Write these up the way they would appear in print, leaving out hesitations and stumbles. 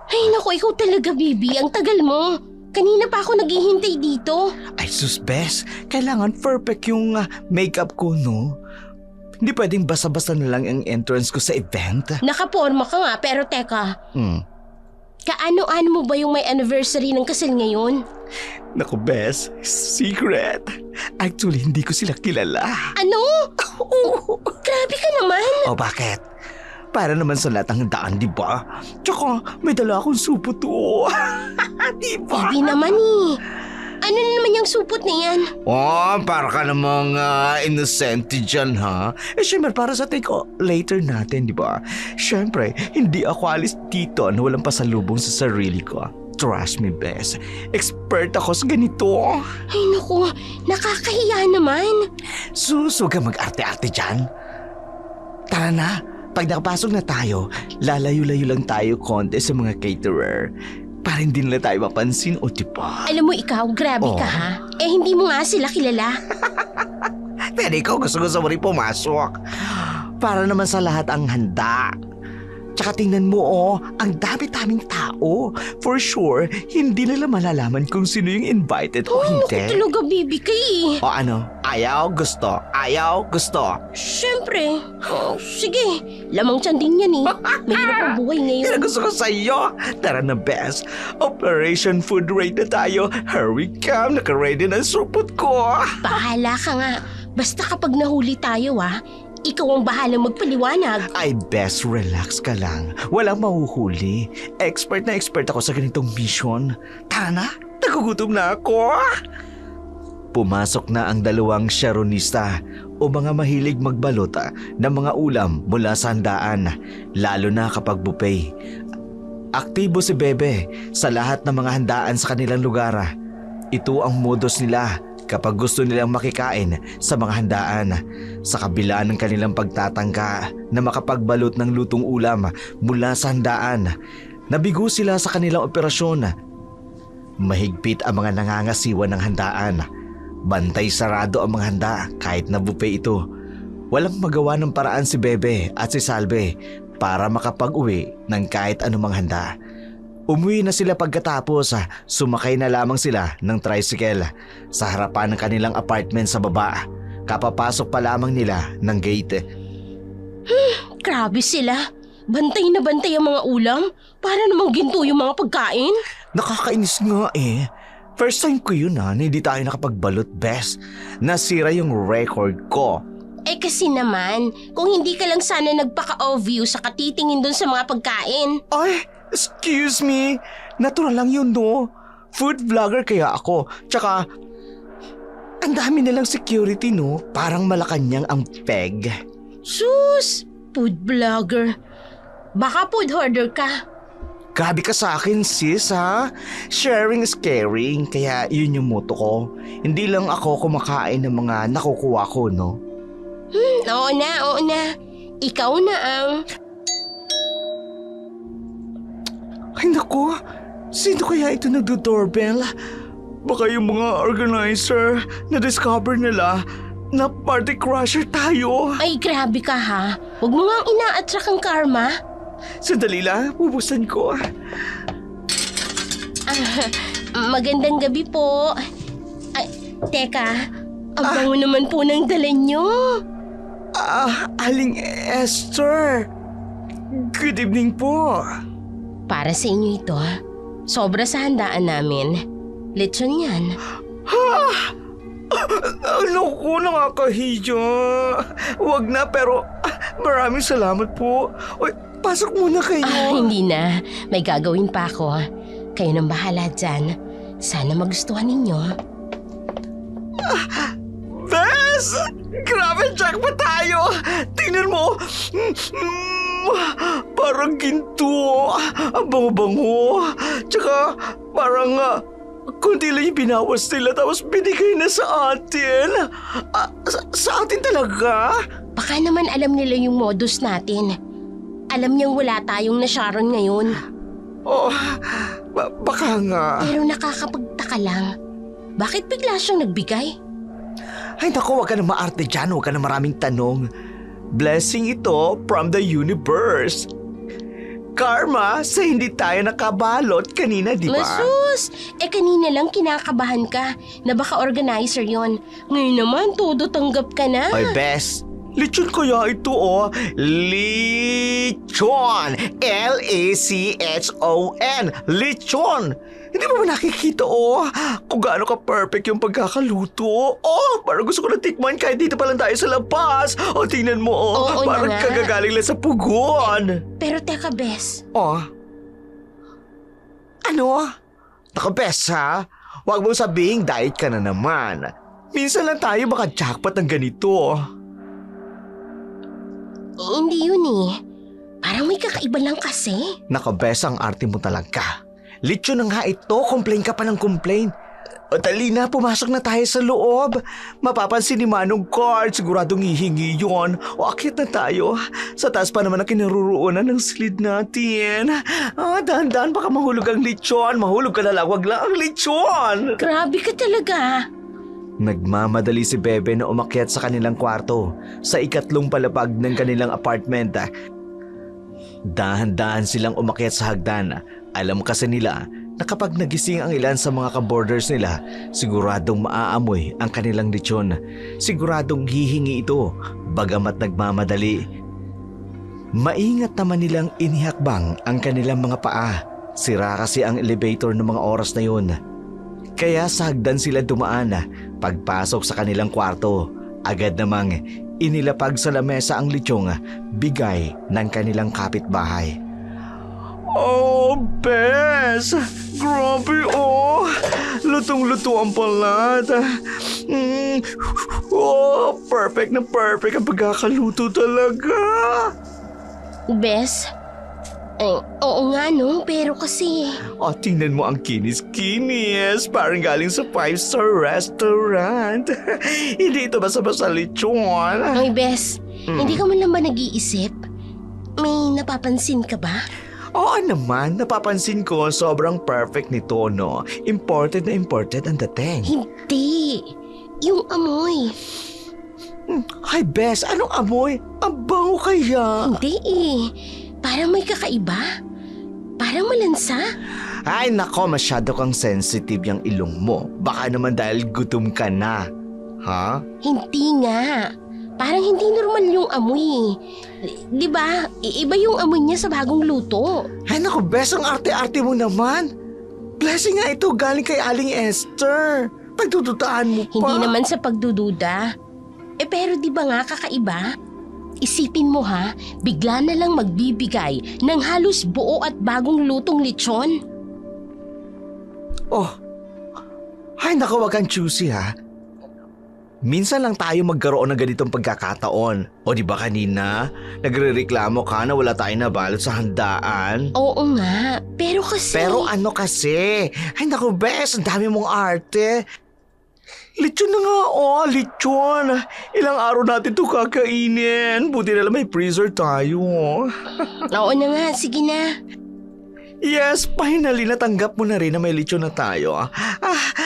Ay naku, ikaw talaga, baby. Ang tagal mo. Kanina pa ako naghihintay dito. Ay sus, Bes. Kailangan perfect yung makeup ko, no? Hindi pwedeng basta-basta na lang ang entrance ko sa event. Nakaporma ka nga, pero teka. Kaano-ano mo ba yung may anniversary ng kasal ngayon? Naku, Bes. Secret. Actually, hindi ko sila kilala. Ano? Grabe ka naman. O bakit? Para naman sa lahat ng daan, di ba? Tsaka may dala akong supot to. Di ba? Baby naman eh. Ano na naman yung supot na yan? Oh, para ka namang innocent dyan, ha? Siyempre, para sa take later natin, di ba? Siyempre, hindi ako alis dito na walang pasalubong sa sarili ko. Trust me, Bes. Expert ako sa ganito. Ay naku, nakakahiya naman. Huwag ka mag-arte-arte dyan. Tara na. Pag nakapasok na tayo, lalayo-layo lang tayo konti sa mga caterer. Para hindi nila tayo mapansin, o diba? Alam mo ikaw, grabe ka ha. Eh hindi mo nga sila kilala. Pero ikaw gusto mo rin pumasok. Para naman sa lahat ang handa. Tsaka tingnan mo, ang dami-daming tao. For sure, hindi nila malalaman kung sino yung invited o Naku hindi. talaga, baby ka eh. O ano? Ayaw, gusto. Ayaw, gusto. Siyempre. Sige, lamang tiyan din yan eh. Mahirap ang buhay ngayon. Yan ang gusto ko sa'yo. Tara na, Bes. Operation Food Raid na tayo. Here we come. Naka-ready na ang supot ko. Bahala ka nga. Basta kapag nahuli tayo ikaw ang bahalang magpaliwanag. Ay, Bes, relax ka lang. Walang mahuhuli. Expert na expert ako sa ganitong mission. Tara na, nagugutom na ako. Pumasok na ang dalawang sharonista o mga mahilig magbalot ng mga ulam mula sa handaan, lalo na kapag buffet. Aktibo si Bebe sa lahat ng mga handaan sa kanilang lugar. Ito ang modus nila kapag gusto nilang makikain sa mga handaan. Sa kabila ng kanilang pagtatangka na makapagbalot ng lutong ulam mula sa handaan, nabigo sila sa kanilang operasyon. Mahigpit ang mga nangangasiwa ng handaan. Bantay sarado ang mga handa kahit na buffet ito. Walang magawa ng paraan si Bebe at si Salve para makapag-uwi ng kahit anumang handa. Umuwi na sila pagkatapos, sumakay na lamang sila ng tricycle sa harapan ng kanilang apartment sa baba. Kapapasok pa lamang nila ng gate. Grabe sila. Bantay na bantay ang mga ulam. Para namang ginto yung mga pagkain. Nakakainis nga eh. First time ko yun na hindi tayo nakapagbalot, Bes. Nasira yung record ko. Eh kasi naman, kung hindi ka lang sana nagpaka-obvious sa katitingin dun sa mga pagkain. Ay, excuse me. Natural lang yun, no? Food vlogger kaya ako. Tsaka, ang dami nilang security, no? Parang Malacanang ang peg. Sus! Food vlogger. Baka food hoarder ka. Grabe ka sa akin, sis, ha? Sharing is caring, kaya yun yung motto ko. Hindi lang ako kumakain ng mga nakukuha ko, no? Oo na. Ikaw na ang... Ay naku, sino kaya ito nagdo-doorbell? Baka yung mga organizer na discover nila na party crasher tayo. Ay, grabe ka ha. Huwag mo nga ina-attract ang karma. Sandali lang, bubusan ko. Magandang gabi po. Ay, teka. Ang bango naman po ng dala nyo. Aling Esther. Good evening po. Para sa inyo ito. Sobra sa handaan namin. Lechon yan. Ano ko, nakakahiya. Huwag na, pero maraming salamat po. Oy, pasok muna kayo. Hindi na. May gagawin pa ako. Kayo nang bahala dyan. Sana magustuhan ninyo. Bes! Grabe, jackpot tayo! Tingnan mo! Parang ginto. Ang bango-bango. Tsaka parang kunti lang yung binawas nila tapos binigay na sa atin. Sa atin talaga? Baka naman alam nila yung modus natin. Alam niyang wala tayong na Sharon ngayon. Oh, baka nga. Pero nakakapagtaka lang. Bakit bigla siyang nagbigay? Ay naku, huwag ka na maarte dyan. Huwag ka na maraming tanong. Blessing ito from the universe. Karma sa hindi tayo nakabalot kanina, di ba? Masus! Kanina lang kinakabahan ka na baka organizer yon. Ngayon naman, todo tanggap ka na. Ay, Bes, lechon kaya ito, oh. Lechon! L-A-C-H-O-N. Lechon! Hindi mo ba nakikita, oh? Kung gaano ka perfect yung pagkakaluto. Oh, parang gusto ko na tikman kahit dito pa lang tayo sa labas. Oh, tingnan mo, oh. Oo na Parang nga. kagagaling lang sa pugon. Pero teka, Bes. Oh. Ano? Naku, Bes, ha? Huwag mong sabihing diet ka na naman. Minsan lang tayo maka-jackpot ng ganito. Hindi yun eh. Parang may kakaiba lang kasi. Naku, Bes, ang arte mo talaga. Lechon na nga ito, complain ka pa ng complain. O dali na, pumasok na tayo sa loob. Mapapansin ni Manong Card, siguradong hihingi yun. O akyat na tayo. Sa taas pa naman ang kinaruroonan ng silid natin. Dahan-dahan, baka mahulog ang lechon. Mahulog ka na lang, wag lang ang lechon. Grabe ka talaga. Nagmamadali si Bebe na umakyat sa kanilang kwarto sa ikatlong palapag ng kanilang apartment. Dahan-dahan silang umakyat sa hagdan. Alam kasi nila na kapag nagising ang ilan sa mga kaborders nila, siguradong maaamoy ang kanilang lechon. Siguradong hihingi ito, bagamat nagmamadali. Maingat naman nilang inihakbang ang kanilang mga paa. Sira kasi ang elevator ng mga oras na yun. Kaya sa hagdan sila dumaan. Pagpasok sa kanilang kwarto, agad namang inilapag sa lamesa ang lechong bigay ng kanilang kapitbahay. Oh, Bes! Grabe, oh! Lutong-luto ang palat. Oh, perfect na perfect ang pagkakaluto talaga. Bes? Oo nga no, pero kasi... Oh, tingnan mo ang kinis-kinis. Parang galing sa 5-star restaurant. Hindi ito basta-basta lechon. Hoy, Bes, hindi ka man lang ba nag-iisip? May napapansin ka ba? Oo naman, napapansin ko sobrang perfect nito, no? Imported na imported ang dating. Hindi. Yung amoy. Ay, Bes, anong amoy? Ang bango kaya. Hindi eh. Parang may kakaiba. Parang malansa. Ay, nako, masyado kang sensitive yung ilong mo. Baka naman dahil gutom ka na. Ha? Hindi nga. Parang hindi normal yung amoy. Di ba? Iba yung amoy niya sa bagong luto. Ay, nako, Bes, ang arte-arte mo naman. Blessing nga ito galing kay Aling Esther. Pagtututaan mo pa. Hindi naman sa pagdududa. Pero di ba nga kakaiba? Isipin mo ha, bigla na lang magbibigay ng halos buo at bagong lutong lechon. Oh, ay nako, wag kang choosy ha. Minsan lang tayo magkaroon ng ganitong pagkakataon. O di ba kanina, nagrereklamo ka na wala tayong nabalot sa handaan? Oo nga, pero kasi... Pero ano kasi? Ay nako, Bes, ang dami mong arte. Lechon na nga, oh, lechon. Ilang araw natin ito kakainin. Buti na lang may freezer tayo. Oo na nga, sige na. Yes, finally natanggap mo na rin na may lechon na tayo.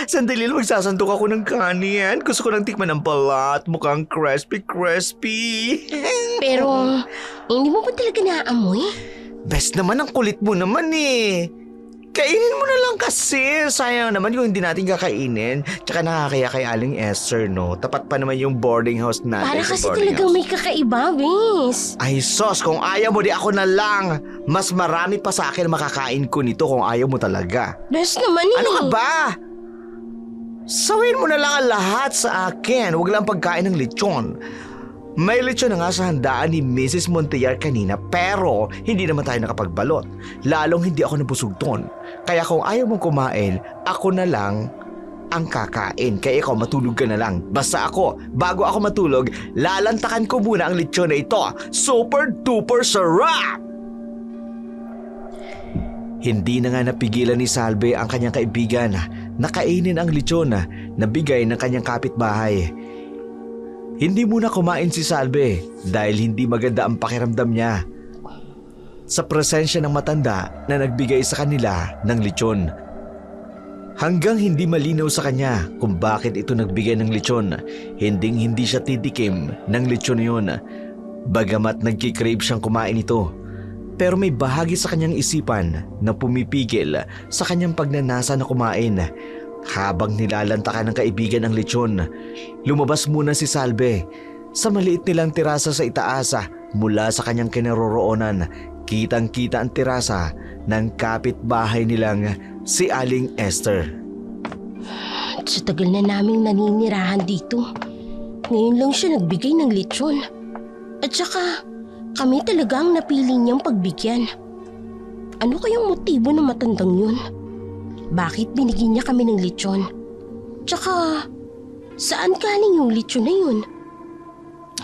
Sandali lang, magsasantok ako ng kanin. Gusto ko ng tikman ng balat. Mukhang crispy. Pero, hindi mo ba talaga naaamoy? Best naman, ang kulit mo naman eh. Kainin mo na lang kasi. Sayang naman kung hindi natin kakainin. Tsaka nakakaya kay Aling Esther, no? Tapat pa naman yung boarding house natin. Para sa kasi boarding talagang house. may kakaiba, Vince. Ay sos, kung ayaw mo di ako na lang. Mas marami pa sa akin makakain ko nito kung ayaw mo talaga. Best naman eh. Ano ka ba? Sawin mo na lang ang lahat sa akin. Huwag lang pagkain ng lechon. May lechon na nga sa handaan ni Mrs. Montear kanina pero hindi naman tayo nakapagbalot. Lalong hindi ako nabusog ton. Kaya kung ayaw mong kumain, ako na lang ang kakain. Kaya ikaw matulog ka na lang. Basta ako, bago ako matulog, lalantakan ko muna ang lechon na ito. Super duper sarap! Hindi na nga napigilan ni Salve ang kanyang kaibigan na kainin ang lechon na bigay ng kanyang kapitbahay. Hindi muna kumain si Salve dahil hindi maganda ang pakiramdam niya sa presensya ng matanda na nagbigay sa kanila ng lechon. Hanggang hindi malinaw sa kanya kung bakit ito nagbigay ng lechon, hindi siya titikim ng lechon yun. Bagamat nagkikrave siyang kumain ito. Pero may bahagi sa kanyang isipan na pumipigil sa kanyang pagnanasa na kumain. Habang nilalantakan ng kaibigan ang lechon, lumabas muna si Salve. Sa maliit nilang tirasa sa itaasa mula sa kanyang kinaroroonan, kitang-kita ang tirasa ng kapitbahay nilang si Aling Esther. Sa tagal na naming naninirahan dito, ngayon lang siya nagbigay ng lechon. At saka, kami talaga ang napili niyang pagbigyan. Ano kayang motibo ng matandang yun? Bakit binigyan niya kami ng lechon? Tsaka, saan galing yung lechon na yun?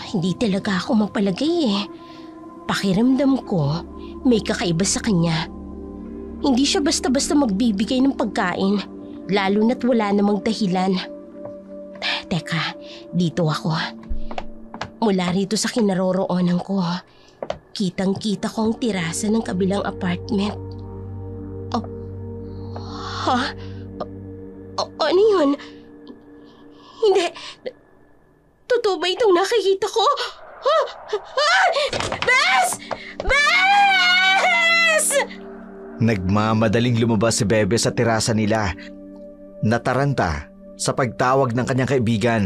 Hindi talaga ako mapalagay eh. Pakiramdam ko, may kakaiba sa kanya. Hindi siya basta-basta magbibigay ng pagkain, lalo na't wala namang dahilan. Teka, dito ako. Mula rito sa kinaroroonan ko, kitang-kita ko ang tirasa ng kabilang apartment. Oh, ha? Ano yun? Hindi. Totoo ba itong nakikita ko? Ah! Ah! Bes! Bes! Nagmamadaling lumabas si Bebe sa terasa nila. Nataranta sa pagtawag ng kanyang kaibigan.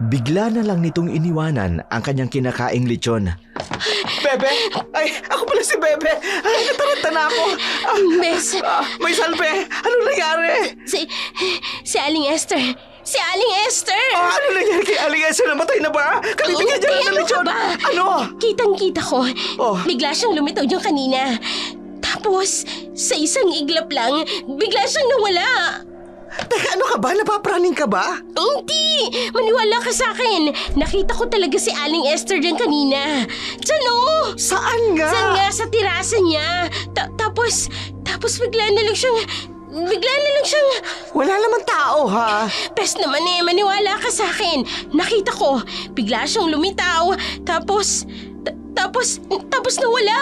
Bigla na lang nitong iniwanan ang kanyang kinakaing lechon. Bebe! Ay, ako pala si Bebe! Ay, nataranta na ako! Bes! May Salve! Anong nangyari? Si Aling Esther! Si Aling Esther! Ano nangyari kay Aling Esther? Namatay na ba? Kalibigyan niya lang ng lechon! Ano? Kitang-kita ko. Oh. Bigla siyang lumitaw dyan kanina. Tapos, sa isang iglap lang, bigla siyang nawala. Teka, ano ka ba? Napapraning ka ba? Hindi! Maniwala ka sa akin. Nakita ko talaga si Aling Esther dyan kanina. Diyan oh! Saan nga? Diyan nga sa tirasa niya. Tapos bigla na lang siyang... Wala naman tao, ha? Pes naman eh, maniwala ka sa akin. Nakita ko, bigla siyang lumitaw. Tapos nawala.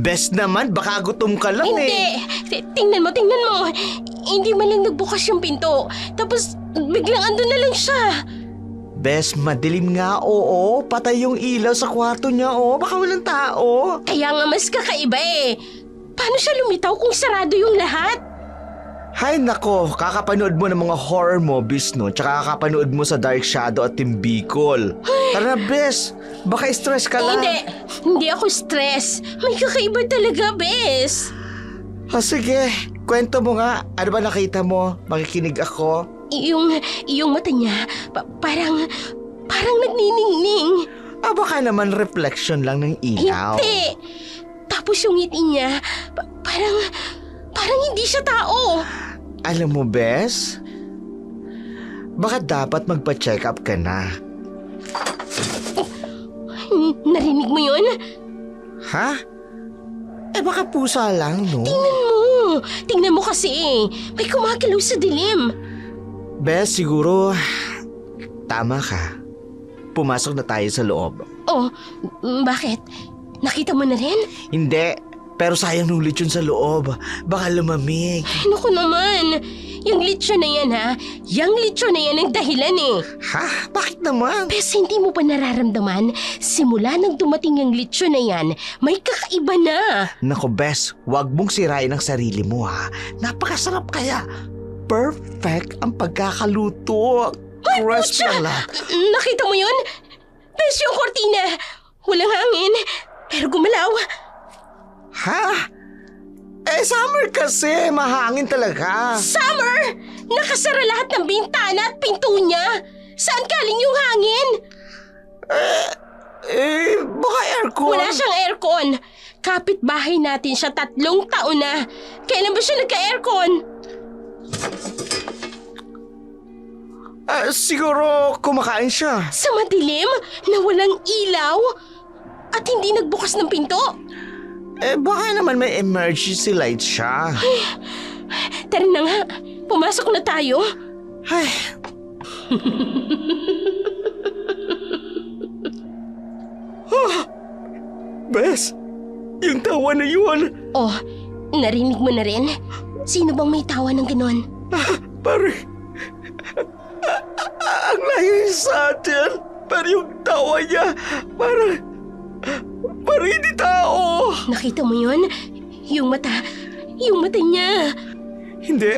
Best naman, baka gutom ka lang Hindi. Tingnan mo. Hindi man lang nagbukas yung pinto. Tapos biglang andun na lang siya. Bes, madilim nga, oo. Patay yung ilaw sa kwarto niya, oo. Baka walang tao. Kaya nga mas kakaiba eh. Paano siya lumitaw kung sarado yung lahat? Hay nako, kakapanood mo ng mga horror movies, no? Tsaka kakapanood mo sa Dark Shadow at Team Bicol. Tara na, Bes. Baka stress ka lang. Hindi ako stress. May kakaiba talaga, Bes. Sige, kwento mo nga. Ano ba nakita mo? Makikinig ako. Yung mata niya, parang nagniningning. Baka naman reflection lang ng ilaw. Hindi. Tapos yung ngiti niya, parang hindi siya tao. Alam mo, Bes? Baka dapat magpa-check up ka na. Narinig mo yun? Ha? Baka pusa lang, no? Tingnan mo kasi. May kumagalaw sa dilim. Bes, siguro tama ka. Pumasok na tayo sa loob. Oh, bakit? Nakita mo na rin? Hindi, pero sayang nung lechon sa loob. Baka lumamig. Naku naman. Yung lechon na yan ha. Yung lechon na yan ang dahilan eh. Ha? Bakit naman? Bes, hindi mo ba nararamdaman? Simula nang dumating yung lechon na yan, may kakaiba na. Naku, Bes, wag mong sirain ang sarili mo, ha? Napakasarap kaya. Perfect ang pagkakaluto. Crispy ang lahat. Nakita mo yun? Bes, yung kortina. Walang hangin, pero gumalaw. Ha? Summer kasi. Mahangin talaga. Summer! Nakasara lahat ng bintana at pinto niya. Saan galing yung hangin? Baka aircon. Wala siyang aircon. Kapitbahay natin siya 3 taon na. Kailan ba siya nagka-aircon? Siguro kumakain siya. Sa madilim na walang ilaw at hindi nagbukas ng pinto? Baka naman may emergency light siya. Tara na nga, pumasok na tayo. Ay. Bes, yung tawa na yun. Oh, narinig mo na rin? Sino bang may tawa ng ganon? Pare, ang layo sa atin. Pero yung tawa niya, Parang hindi tao. Nakita mo yun? Yung mata niya. Hindi.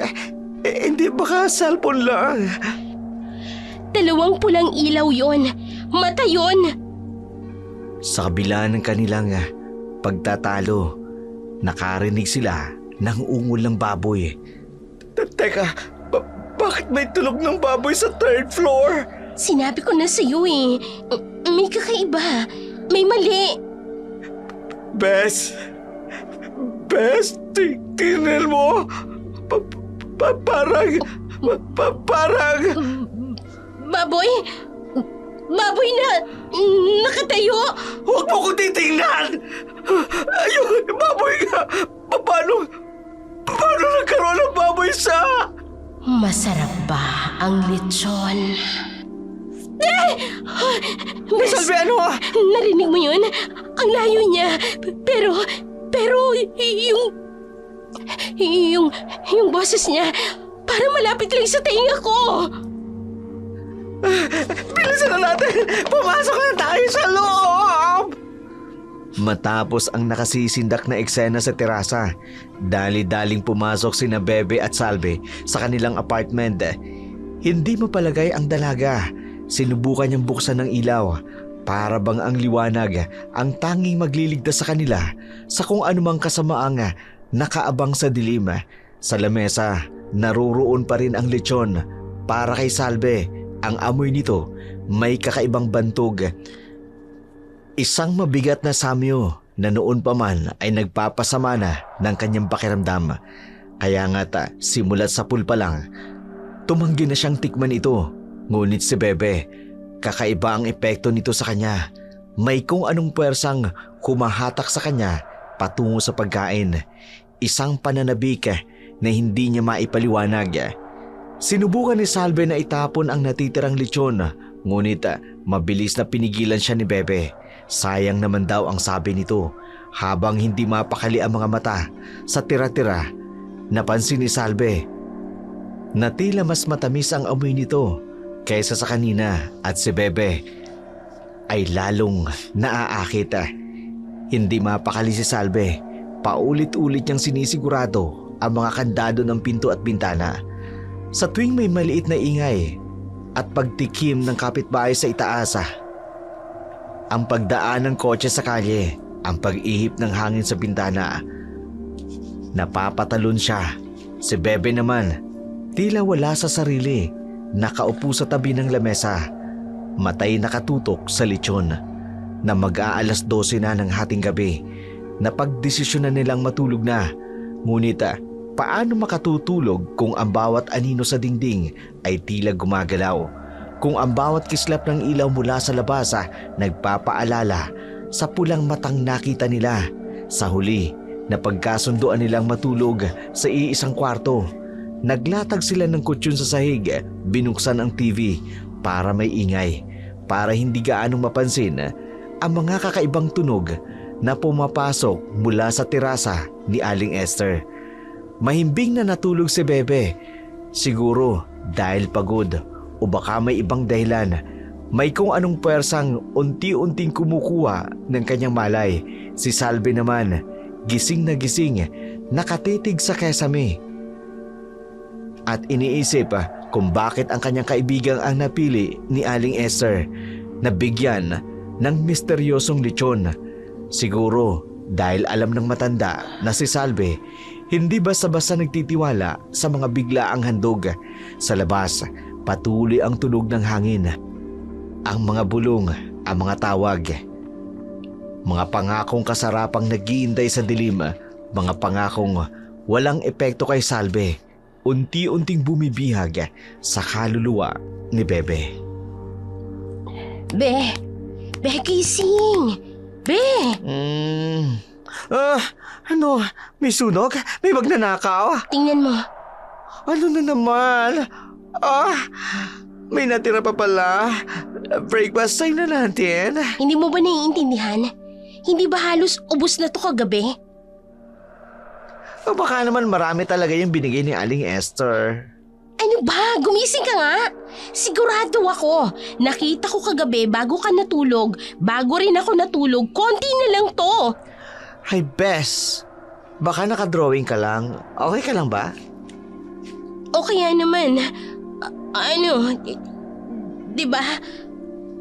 Hindi, baka cellphone lang. 2 pulang ilaw yon. Mata yon. Sa kabila ng kanilang pagtatalo, nakarinig sila ng ungol ng baboy. Teka, bakit may tulog ng baboy sa 3rd floor? Sinabi ko na sa'yo eh. May kakaiba. May mali. Bes, tingnan mo. Parang... Baboy? Baboy na nakatayo? Huwag mo ko titingnan! Ayun, baboy nga! Paano nagkaroon ng baboy sa... Masarap ba ang lechon? Salve, ano? Narinig mo yun? Ang layo niya. Pero yung boses niya parang malapit lang sa tainga ko. Bilisan na natin! Pumasok na tayo sa loob! Matapos ang nakasisindak na eksena sa terasa, dali-daling pumasok sina Bebe at Salve sa kanilang apartment. Hindi mapalagay ang dalaga. Sinubukan niyang buksan ng ilaw para bang ang liwanag ang tanging magliligtas sa kanila sa kung anumang kasamaang nakaabang sa dilim. Sa lamesa, naroroon pa rin ang lechon. Para kay Salve, ang amoy nito may kakaibang bantog. Isang mabigat na samyo na noon pa man ay nagpapasama na ng kanyang pakiramdam. Kaya nga't simulat sa pool pa lang, tumanggi na siyang tikman ito. Ngunit si Bebe, kakaiba ang epekto nito sa kanya. May kung anong puwersang kumahatak sa kanya patungo sa pagkain. Isang pananabik na hindi niya maipaliwanag. Sinubukan ni Salve na itapon ang natitirang lechon, ngunit mabilis na pinigilan siya ni Bebe. Sayang naman daw ang sabi nito. Habang hindi mapakali ang mga mata sa tira-tira, napansin ni Salve na tila mas matamis ang amoy nito kaysa sa kanina at si Bebe ay lalong naaakit. Hindi mapakali si Salve. Paulit-ulit niyang sinisigurado ang mga kandado ng pinto at bintana. Sa tuwing may maliit na ingay at pagtikim ng kapitbahay sa itaas, ang pagdaan ng kotse sa kalye, ang pag-ihip ng hangin sa bintana, napapatalon siya. Si Bebe naman, tila wala sa sarili, nakaupo sa tabi ng lamesa, matay nakatutok sa lechon. Na mag-aalas 12 na ng hating gabi, napagdesisyon na nilang matulog na. Ngunit paano makatutulog kung ang bawat anino sa dingding ay tila gumagalaw? Kung ang bawat kislap ng ilaw mula sa labas nagpapaalala sa pulang matang nakita nila? Sa huli, napagkasunduan nilang matulog sa iisang kwarto. Naglatag sila ng kutsyon sa sahig, binuksan ang TV para may ingay, para hindi gaanong mapansin ang mga kakaibang tunog na pumapasok mula sa terasa ni Aling Esther. Mahimbing na natulog si Bebe. Siguro dahil pagod o baka may ibang dahilan. May kung anong puwersang unti-unting kumukuha ng kanyang malay. Si Salve naman, gising na gising, nakatitig sa kesame. At iniisip kung bakit ang kanyang kaibigang ang napili ni Aling Esther na bigyan ng misteryosong lechon. Siguro dahil alam ng matanda na si Salve hindi basta-basta nagtitiwala sa mga biglaang handog. Sa labas, patuloy ang tunog ng hangin. Ang mga bulong, ang mga tawag. Mga pangakong kasarapang naghihintay sa dilim. Mga pangakong walang epekto kay Salve. Unti-unting bumibihag sa kaluluwa ni Bebe. Be, gising! Be! Ano? May sunog? May magnanakaw? Tingnan mo. Ano na naman? May natira pa pala. Breakfast time na natin. Hindi mo ba naiintindihan? Hindi ba halos ubos na to kagabi? O baka naman marami talaga yung binigay ni Aling Esther. Ano ba? Gumising ka nga. Sigurado ako. Nakita ko kagabi bago ka natulog. Bago rin ako natulog, konti na lang to. Hi, Bes. Baka nakadrawing ka lang. Okay ka lang ba? O kaya naman, di ba?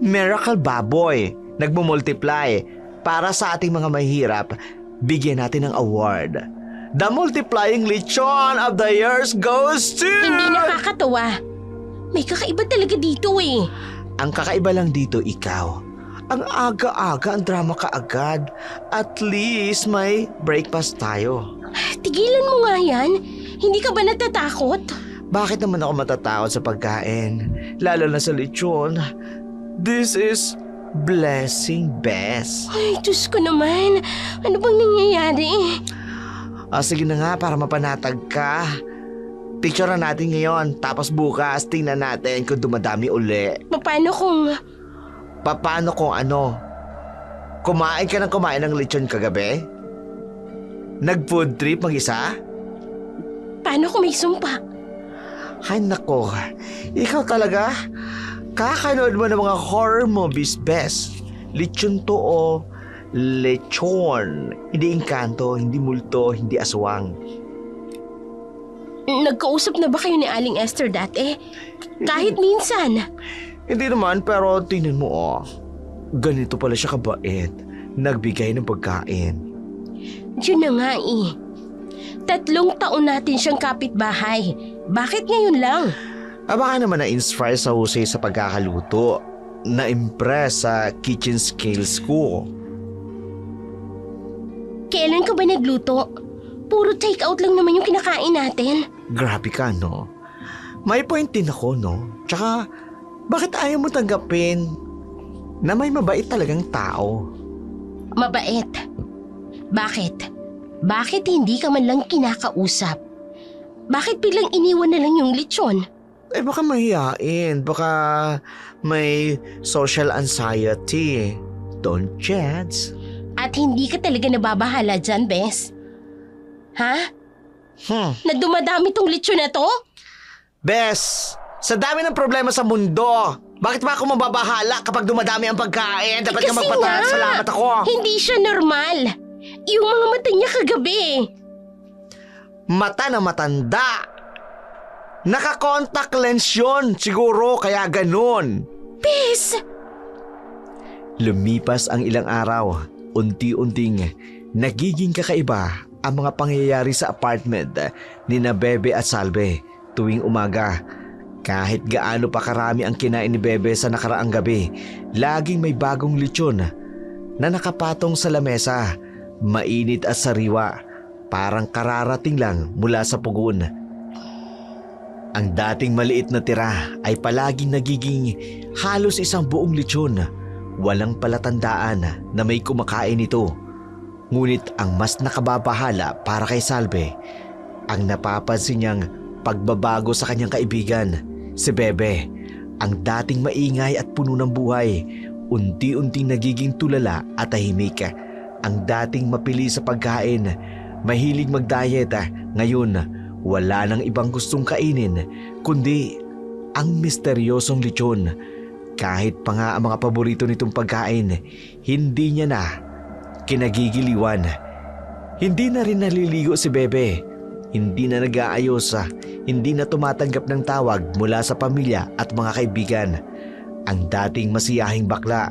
Miracle Baboy. Nagmumultiply. Para sa ating mga mahirap, bigyan natin ng award. The Multiplying Lechon of the Years goes to... Hindi nakakatawa. May kakaiba talaga dito eh. Ang kakaiba lang dito, ikaw. Ang aga-aga, ang drama ka agad. At least may breakfast tayo. Tigilan mo nga yan. Hindi ka ba natatakot? Bakit naman ako matatakot sa pagkain? Lalo na sa lechon. This is blessing, Bes. Ay, Diyos ko naman. Ano bang nangyayari? Sige na nga para mapanatag ka. Picture na natin ngayon. Tapos bukas tingnan natin kung dumadami uli. Paano kung ano? Kumain ka ng lechon kagabi? Nag-food trip mag-isa? Paano kung may sumpa? Ay nako, ikaw talaga? Kakanood mo ng mga horror movies, Bes. Lechon to o lechon. Hindi engkanto, hindi multo, hindi aswang. Nagkausap na ba kayo ni Aling Esther dati? Kahit minsan. Hindi naman, pero tingnan mo ganito pala siya kabait. Nagbigay ng pagkain. Yun na nga eh. 3 taon natin siyang kapitbahay. Bakit ngayon lang? Baka naman na-inspire sa husay sa pagkakaluto. Na-impress sa kitchen skills ko. Kailan ka ba nagluto? Puro take-out lang naman yung kinakain natin. Grabe ka, no? May point din ako, no? Tsaka, bakit ayaw mo tanggapin na may mabait talagang tao? Mabait? Bakit? Bakit hindi ka man lang kinakausap? Bakit biglang iniwan na lang yung lechon? Baka mahihain. Baka may social anxiety. Don't judge. At hindi ka talaga nababahala dyan, Bes? Ha? Na dumadami tong lechon na to? Bes, sa dami ng problema sa mundo, bakit ba ako mababahala kapag dumadami ang pagkain? Dapat ka magpatahan, salamat ako. Hindi siya normal. Yung mga mata niya kagabi. Mata na matanda. Naka-contact lens yun, siguro kaya ganun. Bes! Lumipas ang ilang araw. Unti-unting nagiging kakaiba ang mga pangyayari sa apartment ni na Bebe at Salve tuwing umaga. Kahit gaano pa karami ang kinain ni Bebe sa nakaraang gabi, laging may bagong lechon na nakapatong sa lamesa, mainit at sariwa, parang kararating lang mula sa pugon. Ang dating maliit na tira ay palaging nagiging halos isang buong lechon. Walang palatandaan na may kumakain nito. Ngunit ang mas nakababahala para kay Salve, ang napapansin niyang pagbabago sa kanyang kaibigan, si Bebe. Ang dating maingay at puno ng buhay, unti-unting nagiging tulala at tahimik. Ang dating mapili sa pagkain, mahilig mag-diet, ngayon wala nang ibang gustong kainin kundi ang misteryosong lechon. Kahit pa nga ang mga paborito nitong pagkain, hindi niya na kinagigiliwan. Hindi na rin naliligo si Bebe. Hindi na nag-aayos, hindi na tumatanggap ng tawag mula sa pamilya at mga kaibigan. Ang dating masiyahing bakla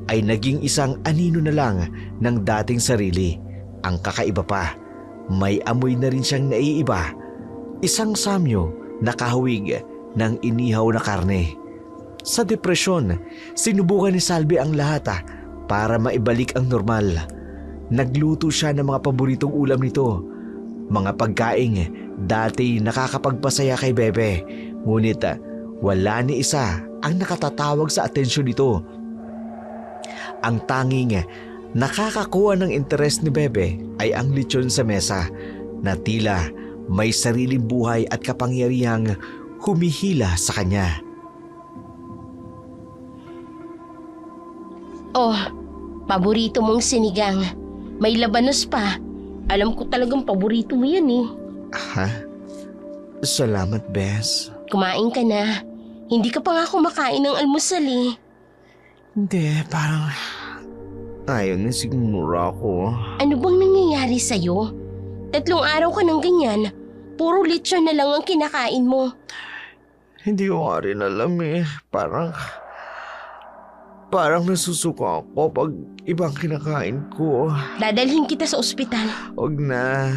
ay naging isang anino na lang ng dating sarili. Ang kakaiba pa, may amoy na rin siyang naiiba. Isang samyo na kahawig ng inihaw na karne. Sa depresyon, sinubukan ni Salve ang lahat para maibalik ang normal. Nagluto siya ng mga paboritong ulam nito. Mga pagkaing dati nakakapagpasaya kay Bebe. Ngunit wala ni isa ang nakatatawag sa atensyon nito. Ang tanging nakakakuha ng interes ni Bebe ay ang lechon sa mesa na tila may sariling buhay at kapangyarihang humihila sa kanya. Oh, paborito mong sinigang. May labanos pa. Alam ko talagang paborito mo yan eh. Ha? Salamat, Bes. kumain ka na. Hindi ka pa nga kumakain ng almusal eh. Hindi, parang ayaw na sigmura ko. Ano bang nangyayari sa'yo? 3 araw ka ng ganyan. Puro lechon na lang ang kinakain mo. Hindi ko nga rin alam eh. Parang nasusuka ako pag ibang kinakain ko. Dadalhin kita sa ospital. Huwag na.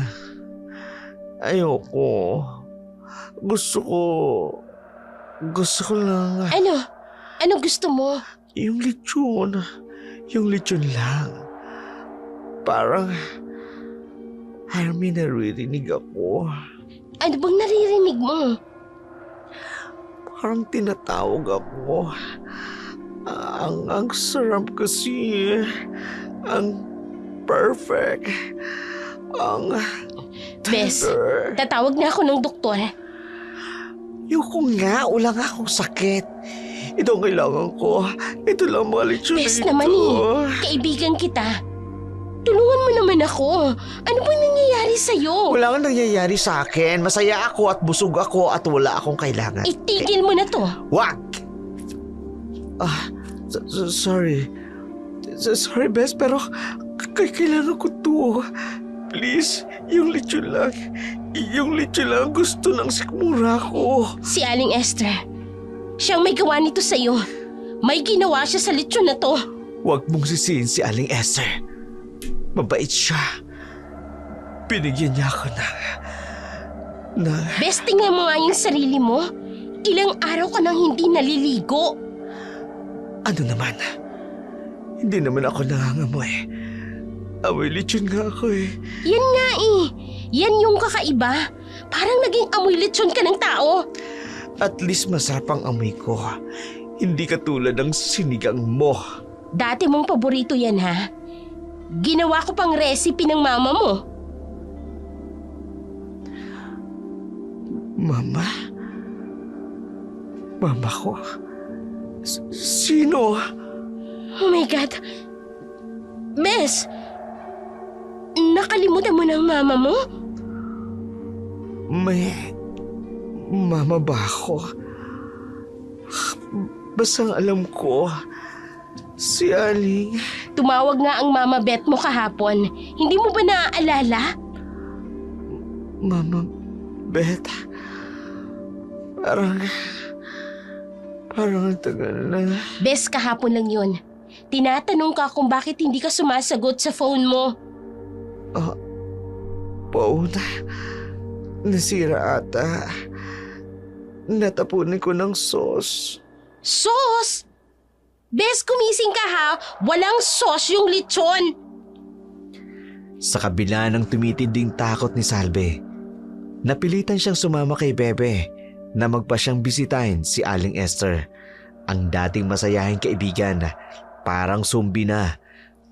Ayoko. Gusto ko lang. Ano? Ano gusto mo? Yung lechon. Yung lechon lang. Parang may naririnig ako. Ano bang naririnig mo? Parang tinatawag ako. Ang sarap kasi. Ang perfect. Ang Bes, tender. tatawag na ako ng doktor. Yung nga, wala nga akong sakit. Ito ang kailangan ko. Ito lang mga lechon Bes na ito. naman kaibigan kita. Tulungan mo naman ako. Ano bang nangyayari sa'yo? Wala kang nangyayari sa akin. Masaya ako at busog ako at wala akong kailangan. Itigil mo na to. Wag! Sorry. Sorry, Bes, pero kailangan ko to. Please, yung lechon lang. Yung lechon lang gusto ng sikmura ko. Si Aling Esther. Siyang may gawa nito sa'yo. May ginawa siya sa lechon na to. Huwag mong sisihin si Aling Esther. Mabait siya. Binigyan niya ako ng... Bes, tingnan mo nga yung sarili mo. Ilang araw ka nang hindi naliligo. Ano naman? Hindi naman ako nangangamoy. Amoy lechon nga ako eh. Yan nga eh. Yan yung kakaiba. Parang naging amoy lechon ka ng tao. At least masarap ang amoy ko. Hindi katulad ng sinigang mo. Dati mong paborito yan ha. Ginawa ko pang recipe ng mama mo. Mama? Mama ko? Sino? Oh my God. Bes, nakalimutan mo ng mama mo? May mama ba ako? Basta alam ko, si Aling... Tumawag nga ang Mama Beth mo kahapon. Hindi mo ba naaalala? Mama Beth, parang ang tagal na. Bes, kahapon lang yun. Tinatanong ka kung bakit hindi ka sumasagot sa phone mo. Phone? Nasira ata. Natapunin ko ng sauce. Sauce? Bes, kumising ka ha. Walang sauce yung lechon. Sa kabila ng tumitinding takot ni Salve, napilitan siyang sumama kay Bebe na magpa siyang bisitahin si Aling Esther. Ang dating masayahing kaibigan, parang zombie na,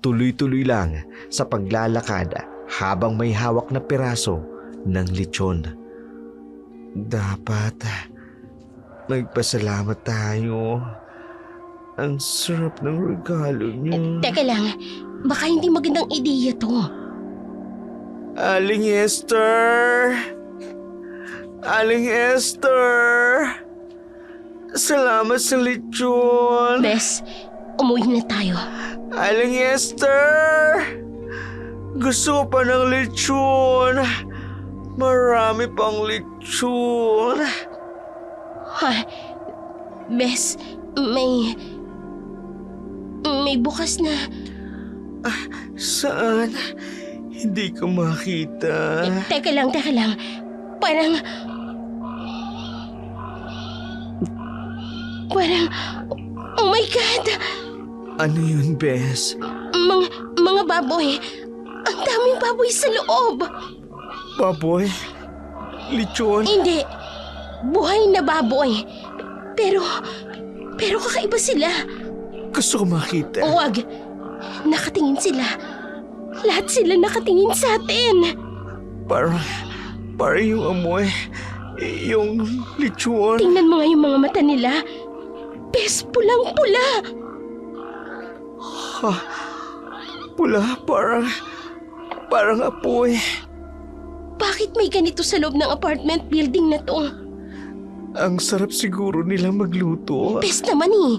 tuloy-tuloy lang sa paglalakad habang may hawak na piraso ng lechon. Dapat magpasalamat tayo. Ang sarap ng regalo niyo. Teka lang, baka hindi magandang ideya to. Aling Esther! Aling Esther! Salamat sa lechon! Bes, umuwi na tayo. Aling Esther! Gusto ko pa ng lechon! Marami pang lechon! Ha? Bes, may bukas na. Saan? Hindi ko makita. Teka lang. Parang, oh my God! Ano yun, Bes? Mga baboy. Ang daming baboy sa loob. Baboy? Lechon? Hindi. Buhay na baboy. Pero kakaiba sila. Gusto ko makita. Huwag. Nakatingin sila. Lahat sila nakatingin sa atin. Parang yung amoy. Yung lechon. Tingnan mo nga yung mga mata nila. Bes, pulang-pula. Pula, parang apoy. Bakit may ganito sa loob ng apartment building na to? Ang sarap siguro nilang magluto. Bes naman eh.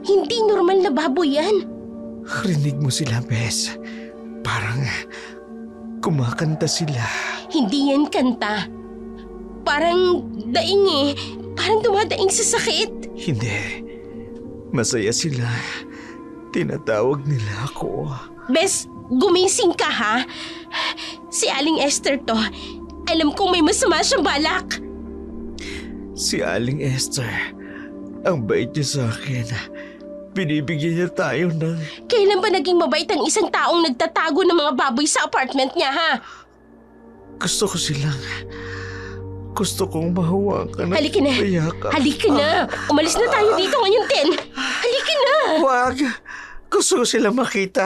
Hindi normal na baboy yan. Rinig mo sila, Bes. Parang kumakanta sila. Hindi yan kanta. Parang daing eh. Parang dumadaing sa sakit. Hindi. Masaya sila. Tinatawag nila ako. Bes, gumising ka ha? Si Aling Esther to. Alam kong may masama siyang balak. Si Aling Esther, ang bait niya sa akin. Binibigyan niya tayo ng... Kailan ba naging mabait ang isang taong nagtatago ng mga baboy sa apartment niya ha? Gusto ko silang... Gusto kong mahawakan at Halika na. mayakap. Halika na. Umalis na tayo dito ngayon, Ten. Halika na. Wag! Gusto ko sila makita.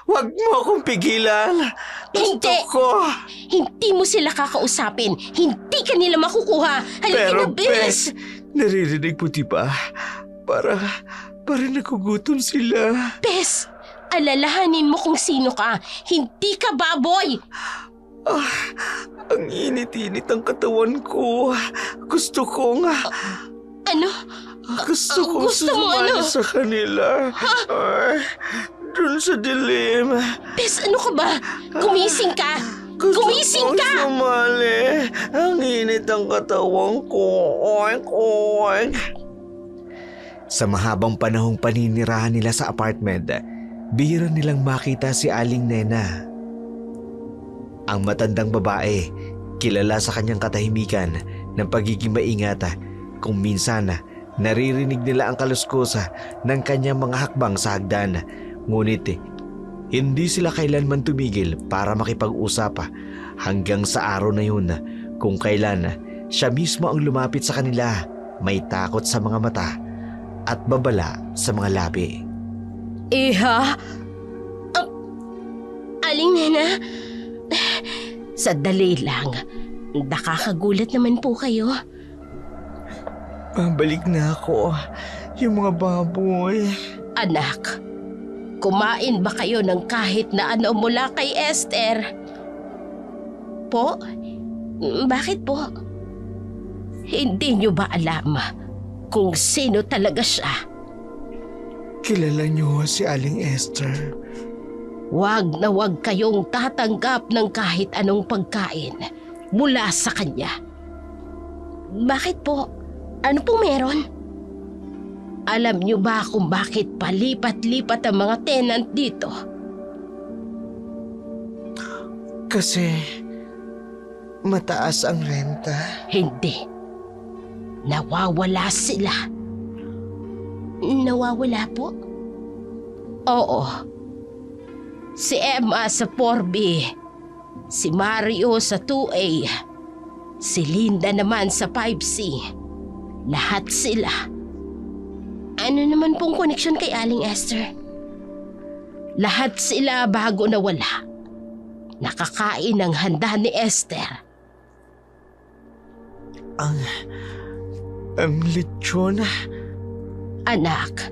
Wag mo akong pigilan. Gusto Hindi. ko. Hindi mo sila kakausapin. Hindi ka nila makukuha. Halika Pero, na, Bes. Bes, naririnig mo diba? Para nagugutom sila. Bes, alalahanin mo kung sino ka. Hindi ka baboy. Ang init-init ang katawan ko. Gusto kong... Ano? Gusto kong gusto mo sumali ano? sa kanila. Ay, dun sa dilim. Bes, ano ka ba? Gumising ka. Gumising Gusto ka. kong sumali. Ang init ang katawan ko. Oink, oink. Sa mahabang panahong paninirahan nila sa apartment, bihira nilang makita si Aling Nena. Ang matandang babae, kilala sa kanyang katahimikan ng pagiging maingat kung minsan naririnig nila ang kaluskusa ng kanyang mga hakbang sa hagdan. Ngunit hindi sila kailanman tumigil para makipag-usap hanggang sa araw na yun kung kailan siya mismo ang lumapit sa kanila, may takot sa mga mata at babala sa mga labi. Iha? Aling Nena? Sandali lang. Nakakagulat naman po kayo. Babalik na ako. Yung mga baboy. Anak, kumain ba kayo ng kahit na ano mula kay Esther? Po? Bakit po? Hindi niyo ba alam kung sino talaga siya? Kilala niyo si Aling Esther. Wag na wag kayong tatanggap ng kahit anong pagkain mula sa kanya. Bakit po? Ano pong meron? Alam niyo ba kung bakit palipat-lipat ang mga tenant dito? Kasi mataas ang renta. Hindi. Nawawala sila. Nawawala po? Oo. Si Emma sa 4B. Si Mario sa 2A. Si Linda naman sa 5C. Lahat sila. Ano naman pong koneksyon kay Aling Esther? Lahat sila bago nawala. Nakakain ng handa ni Esther. Ang lechon. Anak,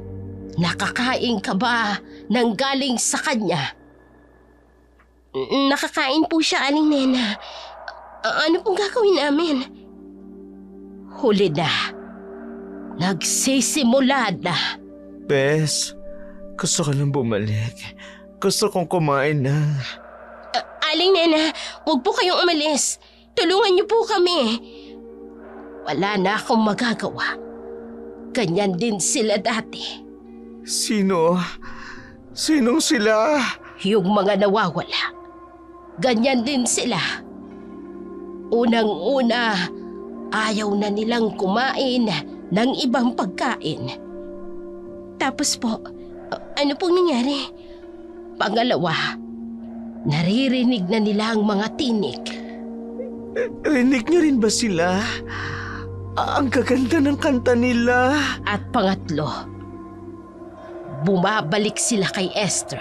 nakakain ka ba ng galing sa kanya? Nakakain po siya, Aling Nena. Ano pong gagawin namin? Huli na. Nagsisimula na. Bes, gusto ko nang bumalik. Gusto kong kumain na. Aling Nena, huwag po kayong umalis. Tulungan niyo po kami. Wala na akong magagawa. Ganyan din sila dati. Sino? Sinong sila? Yung mga nawawala. Ganyan din sila. Unang-una, ayaw na nilang kumain ng ibang pagkain. Tapos po, ano pong nangyari? Pangalawa, naririnig na nila ang mga tinik. Rinig niyo rin ba sila? Ang gaganda ng kanta nila. At pangatlo, bumabalik sila kay Esther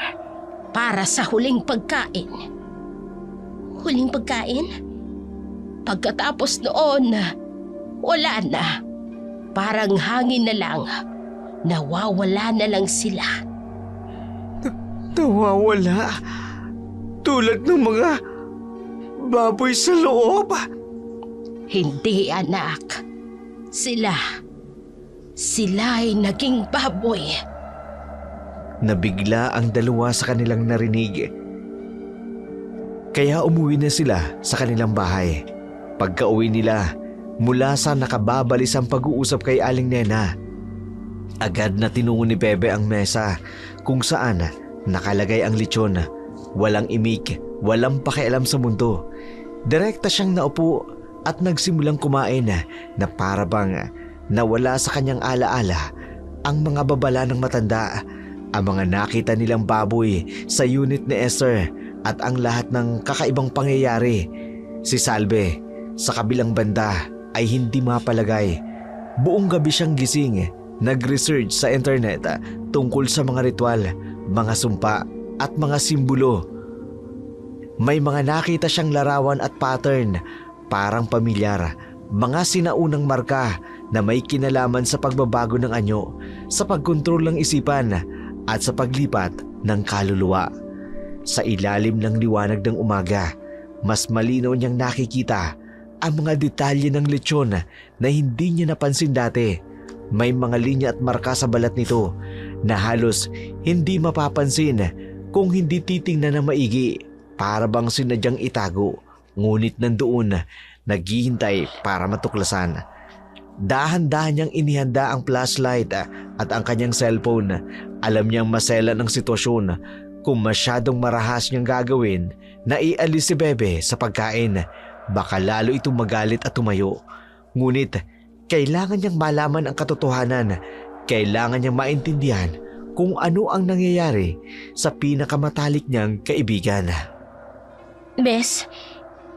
para sa huling pagkain. Huling pagkain? Pagkatapos noon, wala na. Parang hangin na lang. Nawawala na lang sila. Nawawala. Tulad ng mga baboy sa loob. Hindi, anak. Sila ay naging baboy. Nabigla ang dalawa sa kanilang narinig. Kaya umuwi na sila sa kanilang bahay. Pagka-uwi nila, mula sa nakababalisang pag-uusap kay Aling Nena, agad na tinungo ni Bebe ang mesa kung saan nakalagay ang lechon. Walang imik, walang pakialam sa mundo. Direkta siyang naupo at nagsimulang kumain na para bang nawala sa kanyang alaala ang mga babala ng matanda, ang mga nakita nilang baboy sa unit ni Esther at ang lahat ng kakaibang pangyayari. Si Salve, sa kabilang banda, ay hindi mapalagay. Buong gabi siyang gising, nag-research sa internet tungkol sa mga ritual, mga sumpa at mga simbolo. May mga nakita siyang larawan at pattern, parang pamilyar, mga sinaunang marka na may kinalaman sa pagbabago ng anyo, sa pagkontrol ng isipan at sa paglipat ng kaluluwa. Sa ilalim ng liwanag ng umaga, mas malinaw niyang nakikita ang mga detalye ng lechon na hindi niya napansin dati. May mga linya at marka sa balat nito na halos hindi mapapansin kung hindi titingnan na maigi, para bang sinadyang itago, ngunit nandoon naghihintay para matuklasan. Dahan-dahan niyang inihanda ang flashlight at ang kanyang cellphone. Alam niyang masela ng sitwasyon. Kung masyadong marahas niyang gagawin na ialis si Bebe sa pagkain, baka lalo itong magalit at tumayo. Ngunit kailangan niyang malaman ang katotohanan. Kailangan niyang maintindihan kung ano ang nangyayari sa pinakamatalik niyang kaibigan. Bes,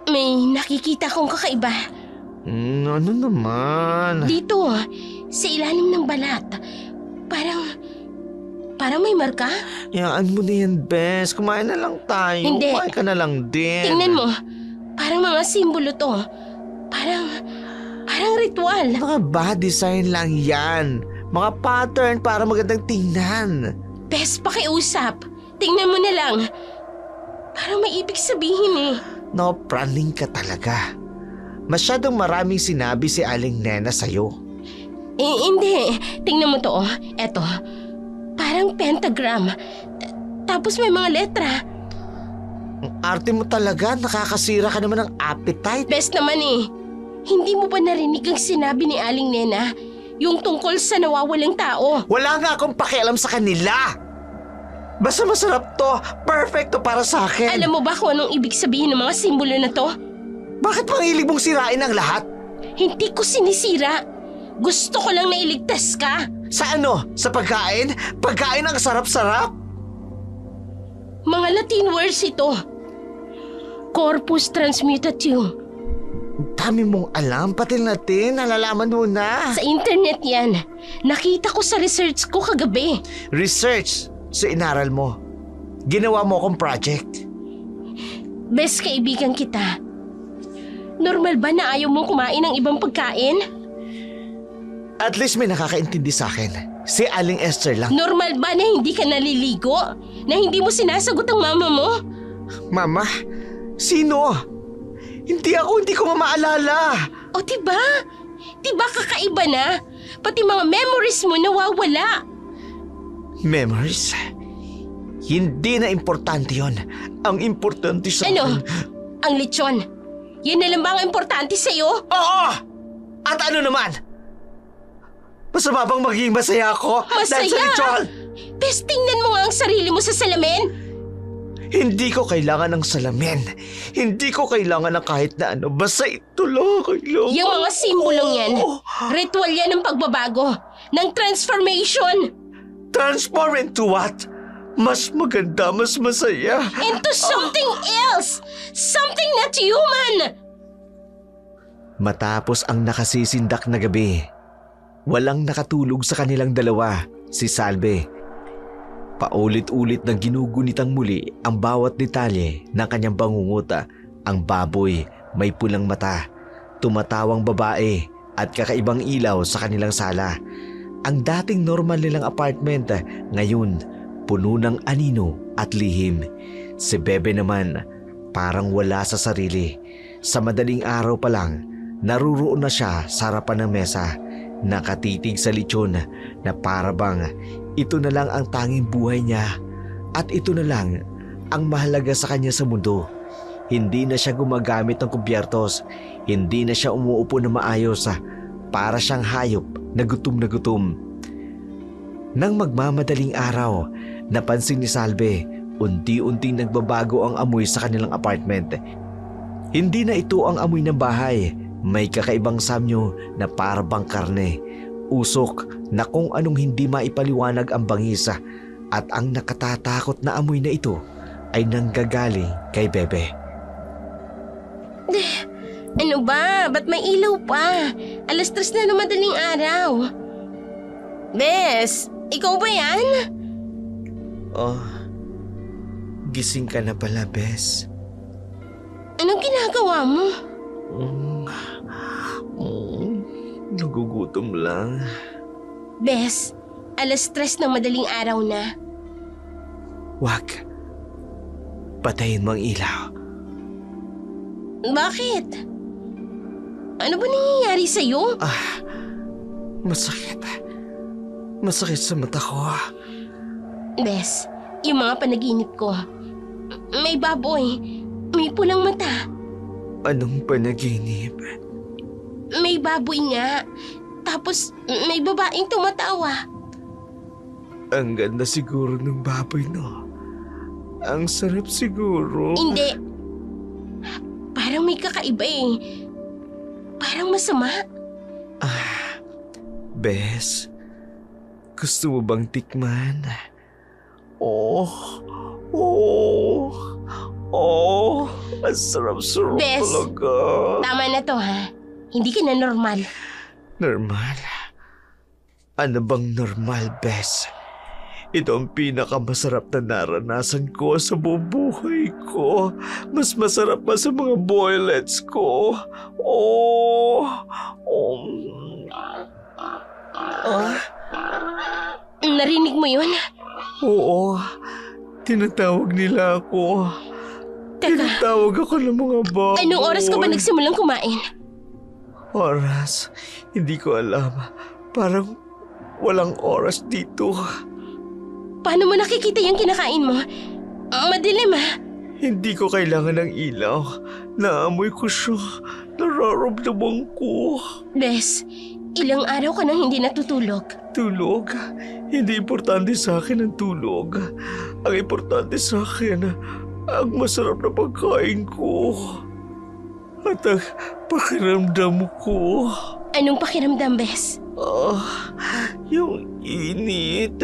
may nakikita kong kakaiba. Ano naman? Dito, sa ilalim ng balat. Parang may marka? Yaan mo na yan, Bes. Kumain na lang tayo. Hindi. Kumain ka na lang din. Tingnan mo, parang mga simbolo to. Parang ritual. Mga bad design lang yan. Mga pattern para magandang tingnan. Bes, pakiusap. Tingnan mo na lang. Parang may ibig sabihin eh. No, praning ka talaga. Masyadong maraming sinabi si Aling Nena sa'yo. Hindi. Tingnan mo to. Eto. Parang pentagram. Tapos may mga letra. Ang arte mo talaga. Nakakasira ka naman ng appetite. Best naman eh. Hindi mo ba narinig ang sinabi ni Aling Nena? Yung tungkol sa nawawalang tao. Wala nga akong pakialam sa kanila. Basta masarap to. Perfect to para sa akin. Alam mo ba kung anong ibig sabihin ng mga simbolo na to? Bakit pangilig mong sirain ang lahat? Hindi ko sinisira. Gusto ko lang na iligtas ka. Sa ano? Sa pagkain? Pagkain ang sarap-sarap? Mga Latin words ito. Corpus transmutatum. Dami mong alam, pati Latin, nalalaman mo na. Sa internet yan. Nakita ko sa research ko kagabi. Research sa inaral mo. Ginawa mo akong project. Best kaibigan kita. Normal ba na ayaw mong kumain ng ibang pagkain? At least may nakakaintindi sa akin. Si Aling Esther lang. Normal ba na hindi ka naliligo? Na hindi mo sinasagot ang mama mo? Mama? Sino? Hindi ko mamaalala. O diba? Diba kakaiba na? Pati mga memories mo nawawala. Memories? Hindi na importante yon. Ang importante sa Ano? akin... Ang lechon. Yan na lang ba ang importante sa'yo? Oo! At ano naman? Masama bang maging masaya ako? Masaya? Dahil sa ritual? Bes, tingnan mo nga ang sarili mo sa salamin. Hindi ko kailangan ng salamin. Hindi ko kailangan ng kahit na ano. Basta ito lang kailangan. Yung mga simbolong yan. Oh. Ritual yan ng pagbabago. Ng transformation. Transform into what? Mas maganda, mas masaya. Into something else. Something not human. Matapos ang nakasisindak na gabi, walang nakatulog sa kanilang dalawa, si Salve. Paulit-ulit na ginugunitang muli ang bawat detalye ng kanyang bangunguta. Ang baboy, may pulang mata, tumatawang babae at kakaibang ilaw sa kanilang sala. Ang dating normal nilang apartment, ngayon puno ng anino at lihim. Si Bebe naman, parang wala sa sarili. Sa madaling araw pa lang, naruroon na siya sa harapan ng mesa. Nakatitig sa lechon na parabang ito na lang ang tanging buhay niya at ito na lang ang mahalaga sa kanya sa mundo. Hindi na siya gumagamit ng kubyertos, hindi na siya umuupo na maayos, para siyang hayop na gutom. Nang magmamadaling araw, napansin ni Salve, unti-unting nagbabago ang amoy sa kanilang apartment. Hindi na ito ang amoy ng bahay, may kakaibang samyo na parabang karne, usok na kung anong hindi maipaliwanag ang bangis, at ang nakatatakot na amoy na ito ay nanggagaling kay Bebe. Ano ba? Ba't may ilaw pa? 3:00 na ng madaling araw. Bes, ikaw ba yan? Oh, gising ka na pala, Bes. Anong ginagawa mo? Nagugutom lang. Bes, 3:00 ng madaling araw na. Wag. Patayin mo ang ilaw. Bakit? Ano ba nangyayari sa'yo? Masakit. Masakit sa mata ko. Bes, yung mga panaginip ko. May baboy. May pulang mata. Anong panaginip? May baboy nga. Tapos may babaeng tumatawa. Ang ganda siguro ng baboy, no? Ang sarap siguro. Hindi. Parang may kakaiba eh. Parang masama. Bes, gusto mo bang tikman? Ang sarap-sarap Bes, talaga. tama na to ha. Hindi ka na normal. Normal? Ano bang normal, Bes? Ito ang pinakamasarap na naranasan ko sa buong buhay ko. Mas masarap pa sa mga boilets ko. Narinig mo yun? Oo, tinatawag nila ako. Teka, Tinatawag ako ng mga baboy. anong oras ka ba nagsimulang kumain? Oras? Hindi ko alam. Parang walang oras dito. Paano mo nakikita yung kinakain mo? Madilim ha? Hindi ko kailangan ng ilaw. Naamoy ko siya. Nararamdaman ko. Bes, ilang araw ka nang hindi natutulog. Tulog? Hindi importante sa akin ang tulog. Ang importante sa akin, ang masarap na pagkain ko. At ang pakiramdam ko. Anong pakiramdam, Bes? Yung init,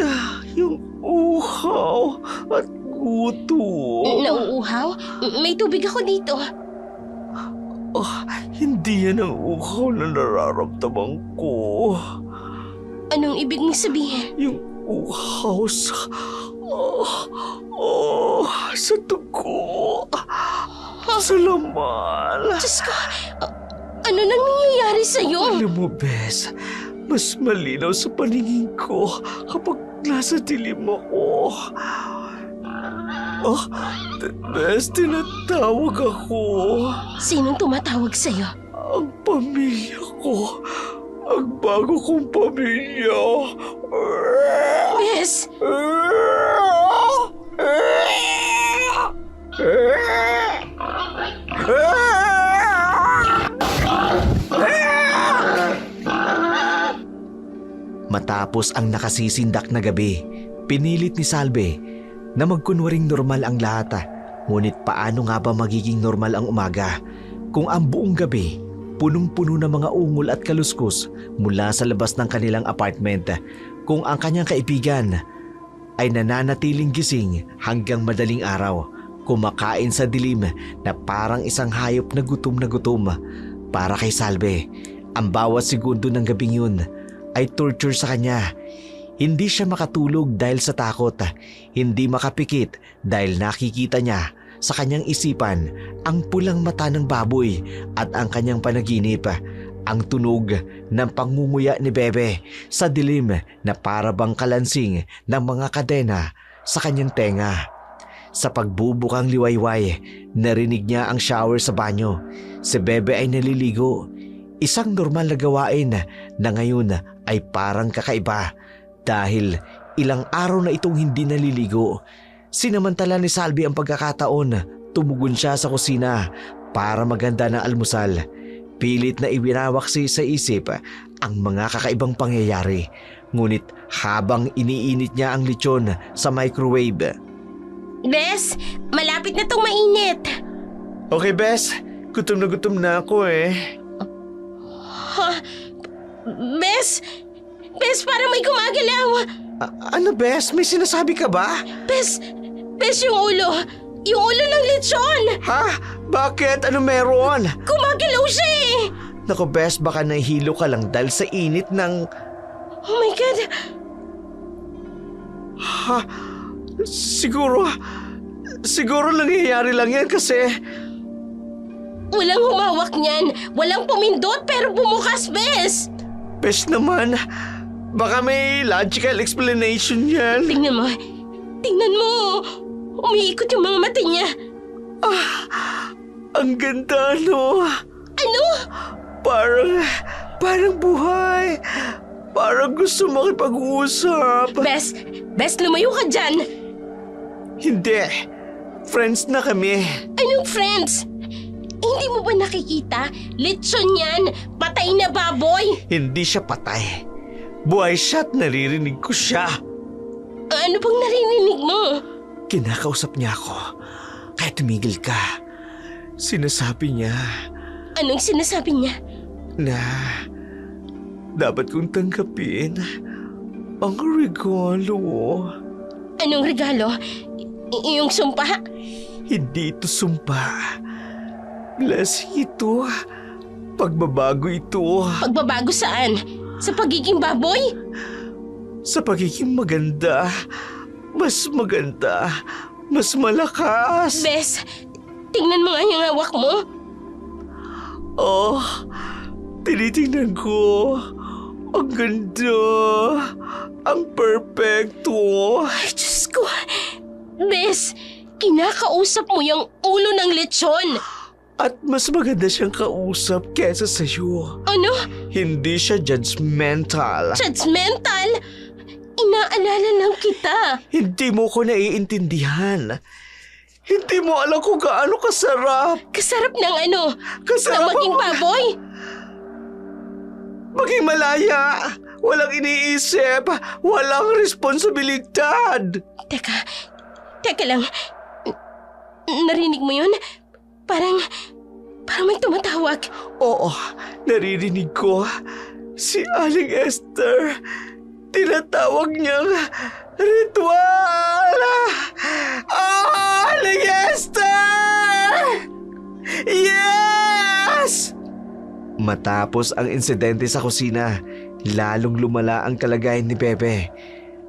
yung uhaw at gutom. Nauuhaw? May tubig ako dito. Hindi yan ang uhaw na nararamdaman ko. Anong ibig mong sabihin? Yung uhaw sa... sa dugo. Sa laman. Diyos ko, ano nang nangyayari sa'yo? Alam mo, Bes, mas malinaw sa paningin ko kapag nasa dilim ako. Bes, tinatawag ako. Sinong tumatawag sa'yo? Ang pamilya ko. Ang bago kong pamilya. Bes! Matapos ang nakasisindak na gabi, pinilit ni Salve na magkunwaring normal ang lahat. Ngunit paano nga ba magiging normal ang umaga kung ang buong gabi punong-puno ng mga ungol at kaluskos mula sa labas ng kanilang apartment, kung ang kanyang kaibigan ay nananatiling gising hanggang madaling araw, kumakain sa dilim na parang isang hayop na gutom. Para kay Salve, ang bawat segundo ng gabing yun ay torture sa kanya. Hindi siya makatulog dahil sa takot, hindi makapikit dahil nakikita niya sa kanyang isipan ang pulang mata ng baboy at ang kanyang panaginip, ang tunog ng pangunguya ni Bebe sa dilim na parabang kalansing ng mga kadena sa kanyang tenga. Sa pagbubukang liwayway, narinig niya ang shower sa banyo. Si Bebe ay naliligo. Isang normal na gawain na ngayon ay parang kakaiba dahil ilang araw na itong hindi naliligo. Sinamantala ni Salvi ang pagkakataon, tumugon siya sa kusina para maghanda ng almusal. Pilit na ibinawaksi sa isip ang mga kakaibang pangyayari. Ngunit habang iniinit niya ang lechon sa microwave. Bes, malapit na tong mainit. Okay, Bes. Gutom na ako eh. Ha? Bes, parang may gumagalaw. Ano, Bes? May sinasabi ka ba? Bes, yung ulo. Yung ulo ng lechon. Ha? Bakit? Ano meron? Gumagalaw siya eh. Naku, Bes, baka nahihilo ka lang dahil sa init ng... Oh my God. Ha? Siguro nangyayari lang yan kasi... Walang humawak niyan. Walang pumindot pero bumukas, Bes. Bes naman, baka may logical explanation yan. Tingnan mo. Umiikot yung mga mata niya. Ang ganda, no? Ano? Parang buhay. Parang gusto makipag-usap. Bes, lumayo ka dyan. Hindi. Friends na kami. Anong friends? Hindi mo ba nakikita? Lechon yan. Patay na baboy. Hindi siya patay. Buhay siya at naririnig ko siya. Ano bang naririnig mo? Kinakausap niya ako. Kaya tumigil ka. Sinasabi niya Anong sinasabi niya? na dapat kong tanggapin ang regalo. Anong regalo? Yung sumpa? Hindi ito sumpa. Blessing ito. Pagbabago ito. Pagbabago saan? Sa pagiging baboy? Sa pagiging maganda. Mas maganda. Mas malakas. Bes, tingnan mo nga yung hawak mo. Oh, tinitingnan ko. Ang ganda. Ang perfecto. Ay, Diyos ko. Bes, kinakausap mo yung ulo ng lechon. At mas maganda siyang kausap kesa sa'yo. Ano? Hindi siya judgmental. Judgmental? Inaalala lang kita. Hindi mo ko naiintindihan. Hindi mo alam kung gaano kasarap. Kasarap ng ano? Kasarap ng maging ang- baboy? Maging malaya. Walang iniisip. Walang responsibilidad. Teka lang. Narinig mo yun? Parang may tumatawag. Oo, naririnig ko. Si Aling Esther. Tinatawag niyang ritual. Aling Esther! Yes! Matapos ang insidente sa kusina, lalong lumala ang kalagayan ni Pepe.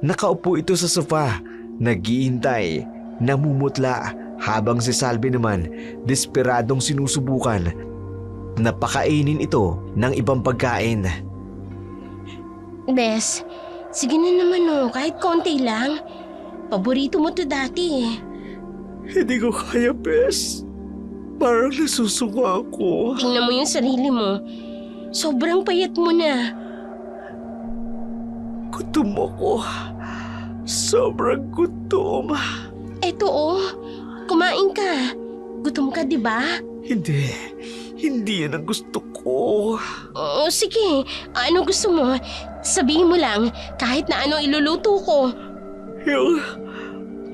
Nakaupo ito sa sofa, naghihintay, namumutla, habang si Salvi naman desperadong sinusubukan na pakainin ito ng ibang pagkain. Bes, sige na naman kahit konti lang. Paborito mo to dati eh. Hindi ko kaya, Bes. Parang nasusuka ako. Tingnan mo yung sarili mo. Sobrang payat mo na. Gutom ako. Sobrang gutom. Eto kumain ka. Gutom ka, di ba? Hindi yan ang gusto ko. Oo, sige. Ano gusto mo? Sabihin mo lang kahit na ano iluluto ko.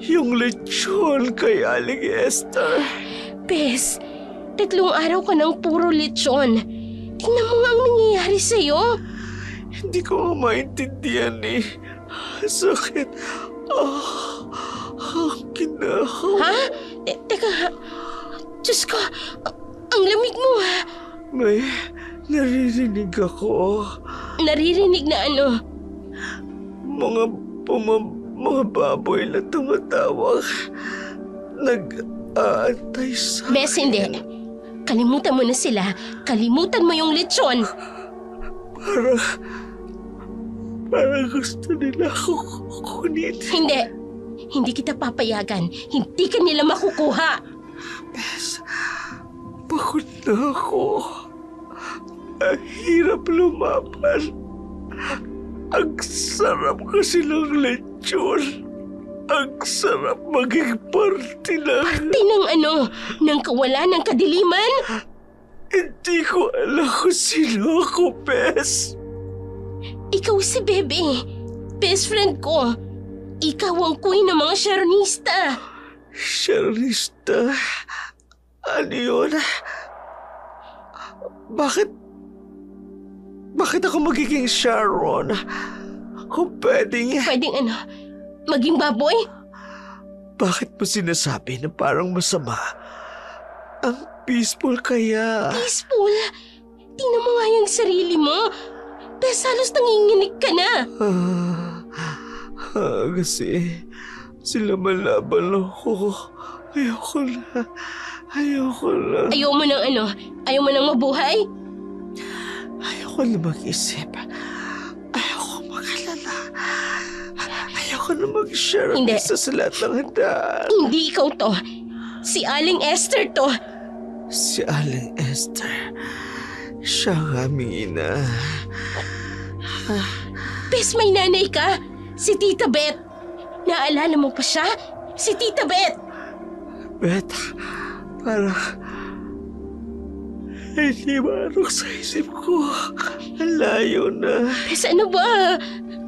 Yung lechon kay Aling Esther. Bes, 3 araw ka ng puro lechon. Tingnan mo nga ang nangyayari sa'yo. Hindi ko nga maintindihan eh. Sakit. Ang kinahaw. Ha? Teka, Diyos ko, ang lamig mo ha. May naririnig ako. Naririnig na ano? Mga baboy na tumatawag. Nag-aantay sa... Bes, hindi. Kalimutan mo na sila. Kalimutan mo yung lechon. Parang gusto nila ako kunin. Hindi. Hindi kita papayagan. Hindi ka nila makukuha. Bes, pagod na ako. Ang hirap lumaban. Ang sarap kasi ng lechon. Ang sarap maging parte lang. Parte ng ano? Ng kawalan ng kadiliman? Hindi ko alam kung sino ako, Bes. Ikaw si Bebe. Best friend ko. Ikaw ang queen ng mga Sharonista. Sharonista? Ano yun? Bakit ako magiging Sharon? Kung pwedeng... Pwedeng ano? Maging baboy? Bakit mo sinasabi na parang masama? Ang peaceful kaya. Peaceful? Tingnan mo nga yung sarili mo. Bes, halos nanginginig ka na. Kasi sila malaban ako. Ayoko na. Ayaw mo ng ano? Ayaw mo ng mabuhay? Ayoko na mag-isip. Ayoko mag-alala. Ayoko na mag-share Hindi. sa lahat ng handaan. Hindi ikaw to. Si Aling Esther to. Si Aling Esther. Siya ang aming ina. Bes, may nanay ka. Si Tita Beth. Naalala mo pa siya? Si Tita Beth. Beth, parang hindi marok sa isip ko. Ang layo na. Bes, ano ba?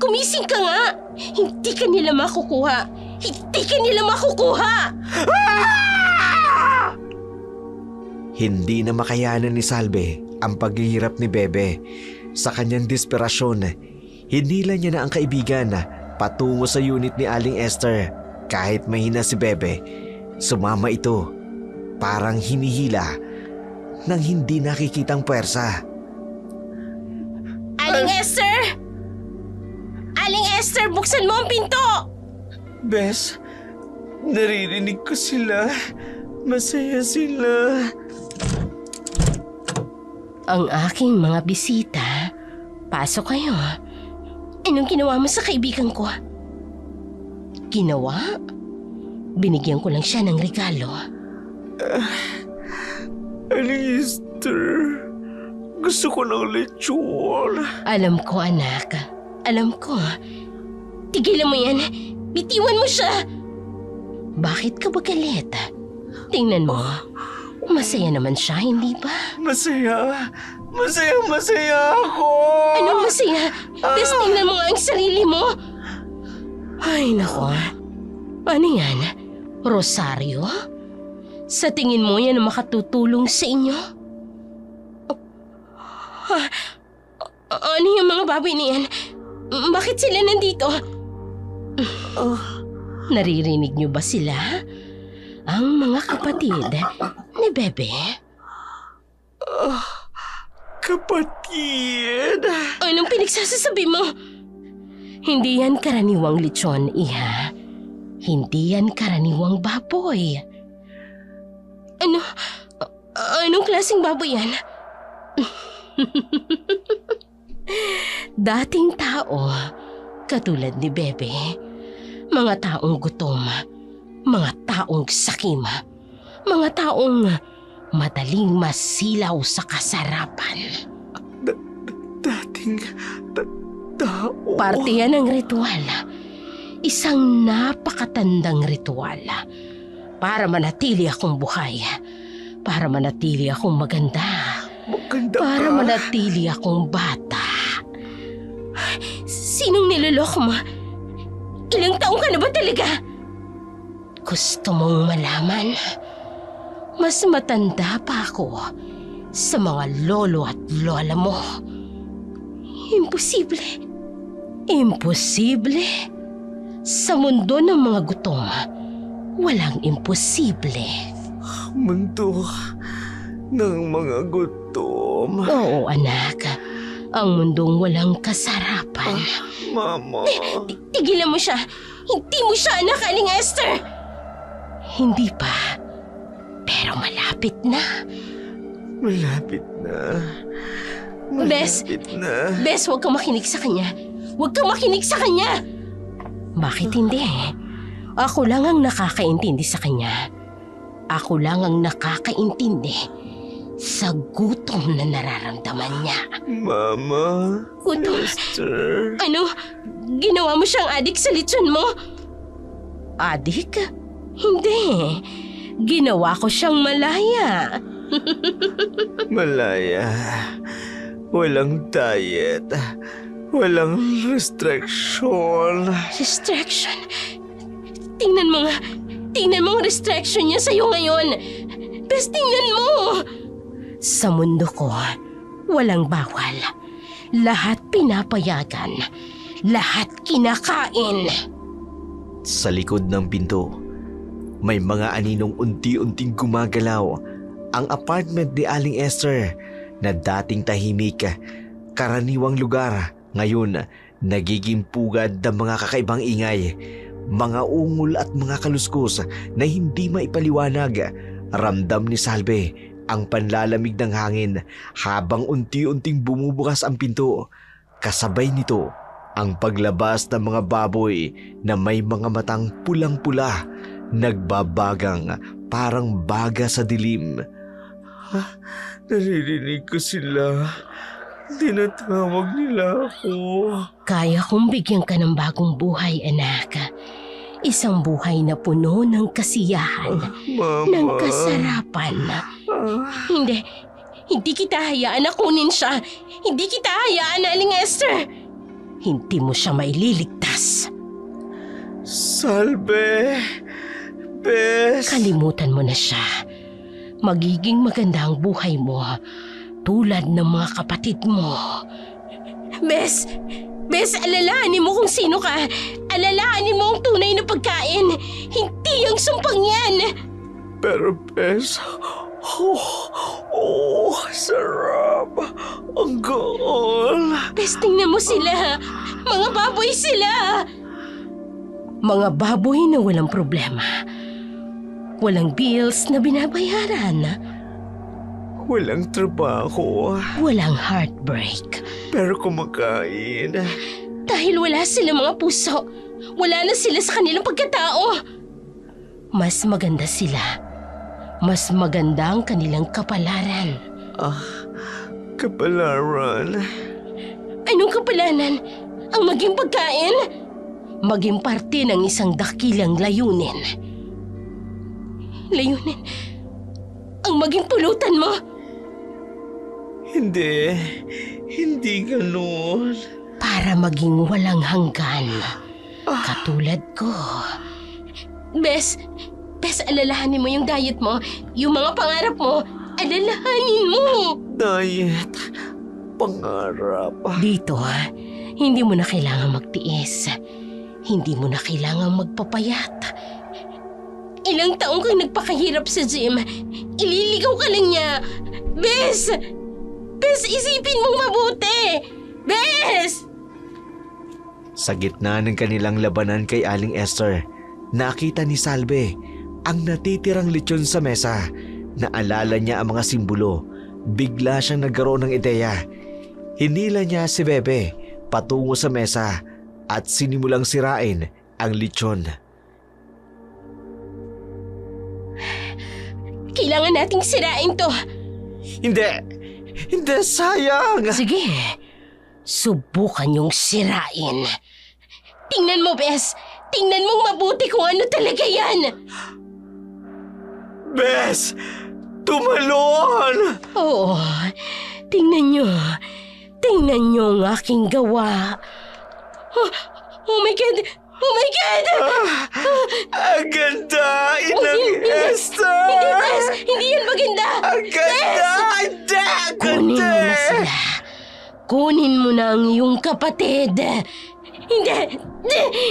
Kumising ka nga. Hindi ka nila makukuha. Hindi ka nila makukuha. Hindi na makayanan ni Salve ang paghihirap ni Bebe. Sa kanyang desperasyon, hinila niya na ang kaibigan patungo sa unit ni Aling Esther. Kahit mahina si Bebe, sumama ito. Parang hinihila ng hindi nakikitang puwersa. Aling Esther! Aling Esther, buksan mo ang pinto! Bes, naririnig ko sila. Masaya sila. Ang aking mga bisita. Pasok kayo. Anong ginawa mo sa kaibigan ko? Ginawa? Binigyan ko lang siya ng regalo. Aling Esther, gusto ko ng lechon. Alam ko, anak. Alam ko. Tigilan mo yan. Bitiwan mo siya. Bakit ka ba galit? Tingnan mo. Masaya naman siya, hindi ba? Masaya. Masaya ako. Anong masaya? Bes, tingnan mo nga ang sarili mo. Ay, nako. Ano yan? Rosaryo? Sa tingin mo yan ang makatutulong sa inyo? Ano yung mga baboy niyan? Bakit sila nandito? Naririnig niyo ba sila? Ang mga kapatid ni Bebe? Kapatid. Anong pinagsasasabi mo? Hindi yan karaniwang lechon, iha. Hindi yan karaniwang baboy. Anong klaseng baboy yan? Dating tao, katulad ni Bebe. Mga taong gutom, mga taong sakim, mga taong madaling masilaw sa kasarapan. Dating tao. Parte yan ng ritual. Isang napakatandang ritual. Para manatili akong buhay. Para manatili akong maganda. Maganda Para ka. manatili akong bata. Sinong niloloko mo? Ilang taong ka na ba talaga? Gusto mong malaman? Mas matanda pa ako sa mga lolo at lola mo. Imposible. Imposible. Sa mundo ng mga gutom, walang imposible. Mundo ng mga gutom. Oo, anak. Ang mundong walang kasarapan. Mama. Tigilan mo siya. Hindi mo siya anak, Aling Esther. Hindi pa. Pero malapit na. Malapit na. Bes. Malapit na. Bes, huwag kang makinig sa kanya. Huwag kang makinig sa kanya. Bakit hindi? Ako lang ang nakakaintindi sa kanya. Ako lang ang nakakaintindi sa gutom na nararamdaman niya. Mama, Gutom? Esther. Ano? Ginawa mo siyang adik sa lechon mo? Adik? Hindi. Ginawa ko siyang malaya. Malaya. Walang diet. Walang restriction. Restriction? Tingnan mo nga. Tingnan mo ang restriction niya sa'yo ngayon. Bes, tingnan mo. Sa mundo ko, walang bawal. Lahat pinapayagan. Lahat kinakain. Sa likod ng pinto, may mga aninong unti-unting gumagalaw. Ang apartment ni Aling Esther na dating tahimik, karaniwang lugar, ngayon nagiging pugad ng mga kakaibang ingay. Mga ungol at mga kaluskos na hindi maipaliwanag. Ramdam ni Salve ang panlalamig ng hangin habang unti-unting bumubukas ang pinto. Kasabay nito ang paglabas ng mga baboy na may mga matang pulang-pula, nagbabagang parang baga sa dilim. Naririnig ko sila. Tinatawag nila ako. Kaya kong bigyan ka ng bagong buhay, anak. Isang buhay na puno ng kasiyahan, Mama. ng kasarapan. Hindi kita hayaan na kunin siya. Hindi kita hayaan na Aling Esther. Hindi mo siya maililigtas. Salve. Bes. Kalimutan mo na siya. Magiging maganda ang buhay mo, tulad ng mga kapatid mo. Bes, alalahanin mo kung sino ka. Alalahanin mo ang tunay na pagkain. Hindi ang sumpang yan. Pero Bes, sarap. Ang goal. Bes, tingnan mo sila. Mga baboy sila. Mga baboy na walang problema. Walang bills na binabayaran. Walang trabaho. Walang heartbreak. Pero kumakain. Dahil wala sila mga puso. Wala na sila sa kanilang pagkatao. Mas maganda sila. Mas maganda ang kanilang kapalaran. Kapalaran. Anong kapalanan? Ang maging pagkain? Maging parte ng isang dakilang layunin. Layunin? Ang maging pulutan mo? Hindi ganun. Para maging walang hanggan. Katulad ko. Bes, alalahanin mo yung diet mo. Yung mga pangarap mo, alalahanin mo. Diet. Pangarap. Dito, hindi mo na kailangang magtiis. Hindi mo na kailangang magpapayat. Ilang taong kang nagpakahirap sa gym. Ililigaw ka lang niya. Bes, isipin mong mabuti. Bes! Sa gitna ng kanilang labanan kay Aling Esther, nakita ni Salve ang natitirang lechon sa mesa. Naalala niya ang mga simbolo. Bigla siyang nagkaroon ng ideya. Hinila niya si Bebe patungo sa mesa at sinimulang sirain ang lechon. Kailangan nating sirain to. Hindi, sayang! Sige, subukan yung sirain. Tingnan mo, Bes. Tingnan mong mabuti kung ano talaga yan. Bes! Tumalon! Oo, tingnan nyo. Tingnan nyo ang aking gawa. Oh my God! Oh my God! Ang ganda! Inang Esther! Hindi, Bes! Hindi yan maganda! Ang ganda! Hindi! Ang Kunin ganda! mo na sila. Kunin mo na ang iyong kapatid.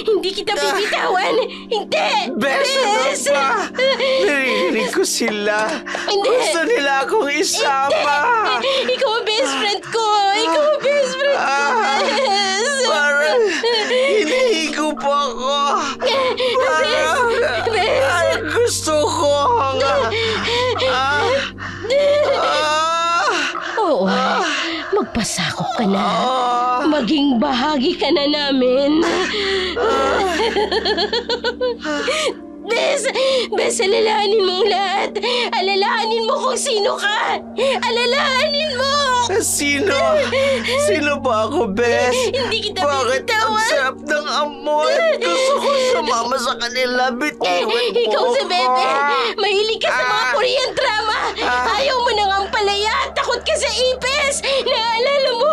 Hindi kita bibitawan. Hindi! Bes! Ano ba? Narinig ko sila. Hindi. Gusto nila akong isama. Ikaw ang best friend ko. Ikaw ang best friend ko, Bes. Parang hinihigo po ako. Parang gusto ko. Oo, magpasakop ka na. Maging bahagi ka na namin. Bes, alalahanin mo ang lahat. Alalahanin mo kung sino ka. Alalahanin mo. Sino? Sino ba ako, Bes? Hindi kita Bakit ang bibitawan. sarap ng amoy? Gusto ko sumama sa kanila. Bitiwan mo Ikaw sa bebe. ako. Mahilig ka sa mga Korean drama. Ayaw mo nang ang palaya. Takot ka sa ipis. Naalala mo,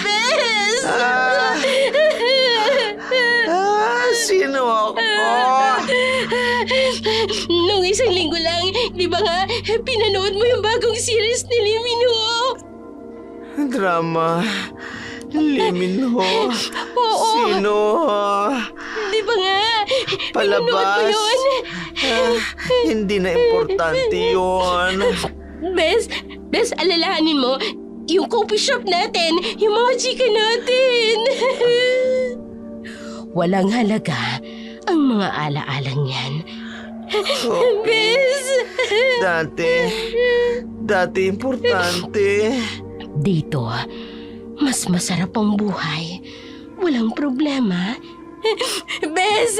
Bes. Sino ako? Nung isang linggo lang, di ba nga, pinanood mo yung bagong series ni Lee Min-ho? Drama. Lee Min-ho. Oo. Sino? Di ba nga? Pinanood mo Palabas. yun? Hindi na importante yun. Bes, alalahanin mo, yung coffee shop natin, yung mga chika natin. Walang halaga ang mga alaalang yan. Bes! Dati importante. Dito, mas masarap ang buhay. Walang problema. Bes,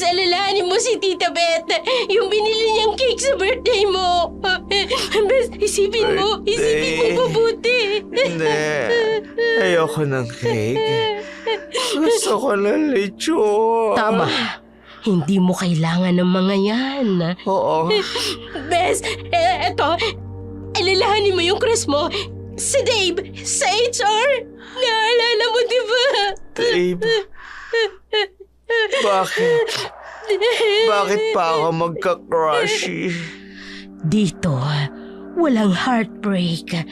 alalahanin mo si Tita Beth. Yung binili niyang cake sa birthday mo. Bes, isipin mo mabuti. Hindi. Ayoko ng cake. Gusto ko ng lechon. Tama. Hindi mo kailangan ng mga yan. Oo. Bes, eto, alalahanin mo yung crush mo sa Dave, sa HR. Naalala mo, di ba? Dave. Bakit pa ako magka-crushy? Dito, walang heartbreak,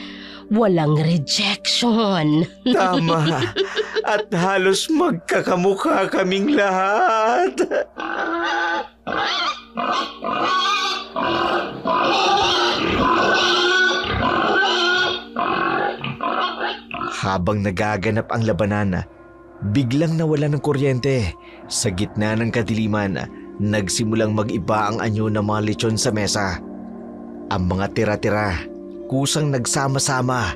walang rejection. Tama. At halos magkakamukha kaming lahat. Habang nagaganap ang labanan, biglang nawala ng kuryente. Sa gitna ng kadiliman, nagsimulang mag-iba ang anyo ng mga lechon sa mesa. Ang mga tira-tira, kusang nagsama-sama.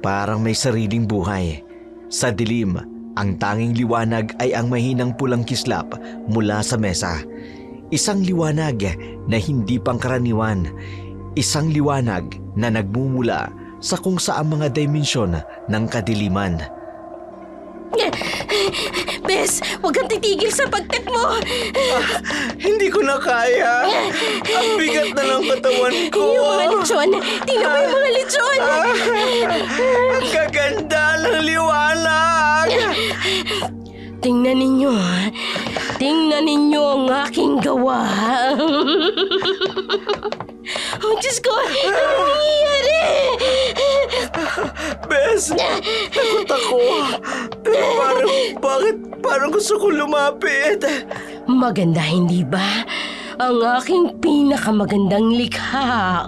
Parang may sariling buhay. Sa dilim, ang tanging liwanag ay ang mahinang pulang kislap mula sa mesa. Isang liwanag na hindi pangkaraniwan. Isang liwanag na nagmumula sa kung saan mga dimensyon ng kadiliman. Bes, huwag kang titigil sa pagtek mo. Hindi ko na kaya. Ang bigat na ng katawan ko. Yung mga lechon, tingnan mo yung mga lechon. Ang gaganda ng liwanag. Tingnan ninyo, tingnan ninyo ang aking gawa. Oh, Diyos ko, ano nangyayari? Bes, takot ako. Pero parang gusto ko lumapit. Maganda, hindi ba? Ang aking pinakamagandang likha.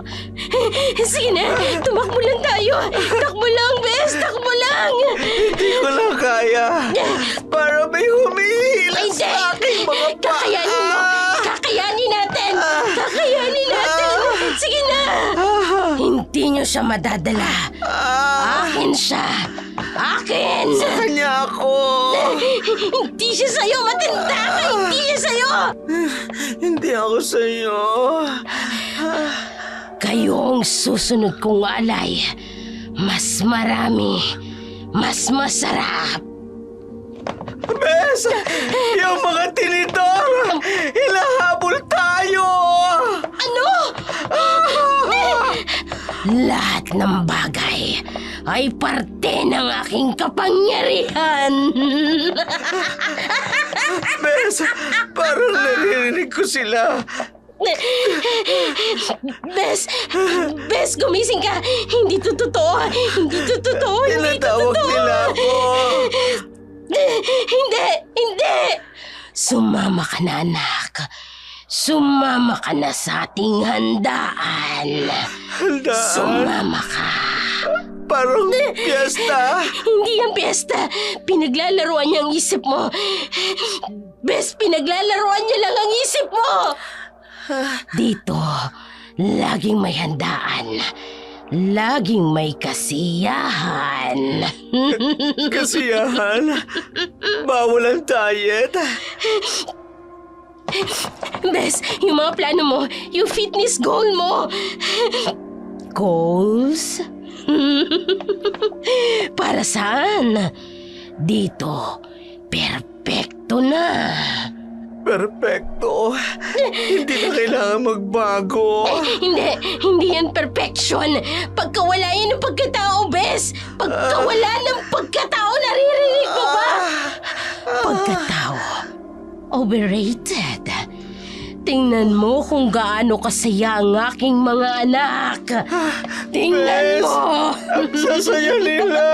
Sige na, tumakbo lang tayo. Takbo lang, Bes, takbo lang. Hindi ko na kaya. Para may humihila sa aking mga paa. Kakayanin mo. Kakayanin natin. Kakayanin natin. Sige na. Hindi niyo siya madadala. Akin siya. Akin. Sa kanya ako. Hindi siya sa'yo. Matanda ka. Hindi siya sa'yo. Hindi ako sa'yo. Kayong susunod kong alay. Mas marami. Mas masarap. Bes, yung mga tinidor, hinahabol tayo. Ano? Lahat ng bagay ay parte ng aking kapangyarihan. Bes, parang naririnig ko sila. Bes, gumising ka. Hindi to totoo. Hindi to totoo. Hindi to Tinatawag totoo. nila ako. Hindi. Sumama ka na, anak. Sumama ka na sa ating handaan. Handaan? Sumama ka. Parang piyesta. Hindi yan piyesta. Pinaglalaroan niya ang isip mo. Bes, pinaglalaroan niya lang ang isip mo. Dito, laging may handaan. Laging may kasiyahan. Kasiyahan? Bawal ang diet? Bes, yung mga plano mo, yung fitness goal mo. Goals? Para saan? Dito, perfecto na. Perfecto. Hindi na kailangan magbago. Hindi yan perfection. Pagkawala yan ng pagkatao, Bes. Pagkawala ng pagkatao, naririnig mo ba? Pagkatao, overrated. Tingnan mo kung gaano kasaya ang aking mga anak. Tingnan Bes, mo. ang sasaya nila.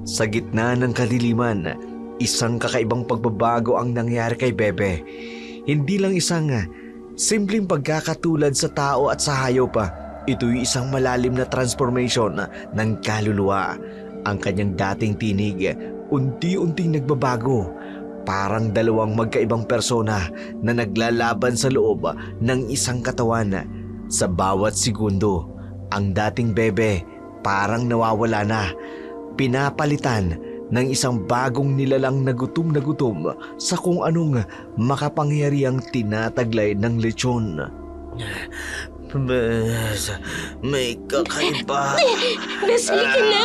Sa gitna ng kadiliman, isang kakaibang pagbabago ang nangyari kay Bebe. Hindi lang isang simpleng pagkakatulad sa tao at sa hayop. Ito'y isang malalim na transformation ng kaluluwa. Ang kanyang dating tinig, unti-unting nagbabago. Parang dalawang magkaibang persona na naglalaban sa loob ng isang katawan. Sa bawat segundo, ang dating Bebe parang nawawala na. Pinapalitan ng isang bagong nilalang na gutom sa kung anong makapangyarihang tinataglay ng lechon. Bes, may kakaiba. Bes, halika na.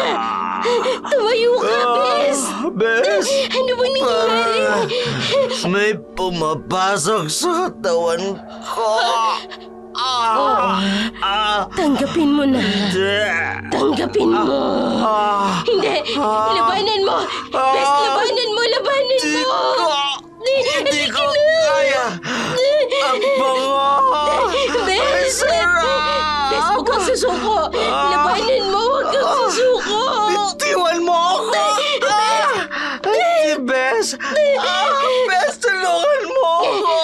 Tumayo ka, Bes. Bes! Ano ba nangyayari? May pumapasok sa katawan ko. Tanggapin mo na. Tanggapin mo. Hindi. Labanan mo. Bes, labanan mo. Labanan mo. Hindi ko kaya. Ang bango. Bes. Bes, huwag kang susuko. Labanan mo. Huwag kang susuko. Bitiwan mo ako. Bes. Bes, tulungan mo ako.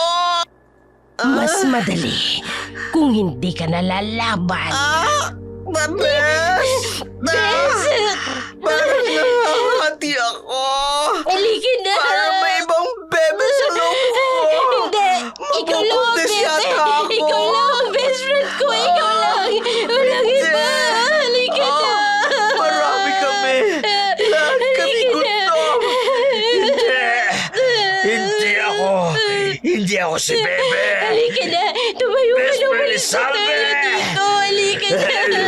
Mas madali kung hindi ka nalalaban. Bes! Bes! Parang nahahati ako. Halika na. Parang may ibang bebe sa loob ko. Hindi. Ikaw lang ang Mabubuntis bebe. yata ako. Ikaw lang ang best friend ko. Ikaw lang. Walang iba. Halika na. Marami kami. Lahat kami Halika na. gutom. Hindi ako si Bebe. Halika na. Tumayo ka Best na. friend Umalis is na tayo Salve. dito. Halika na.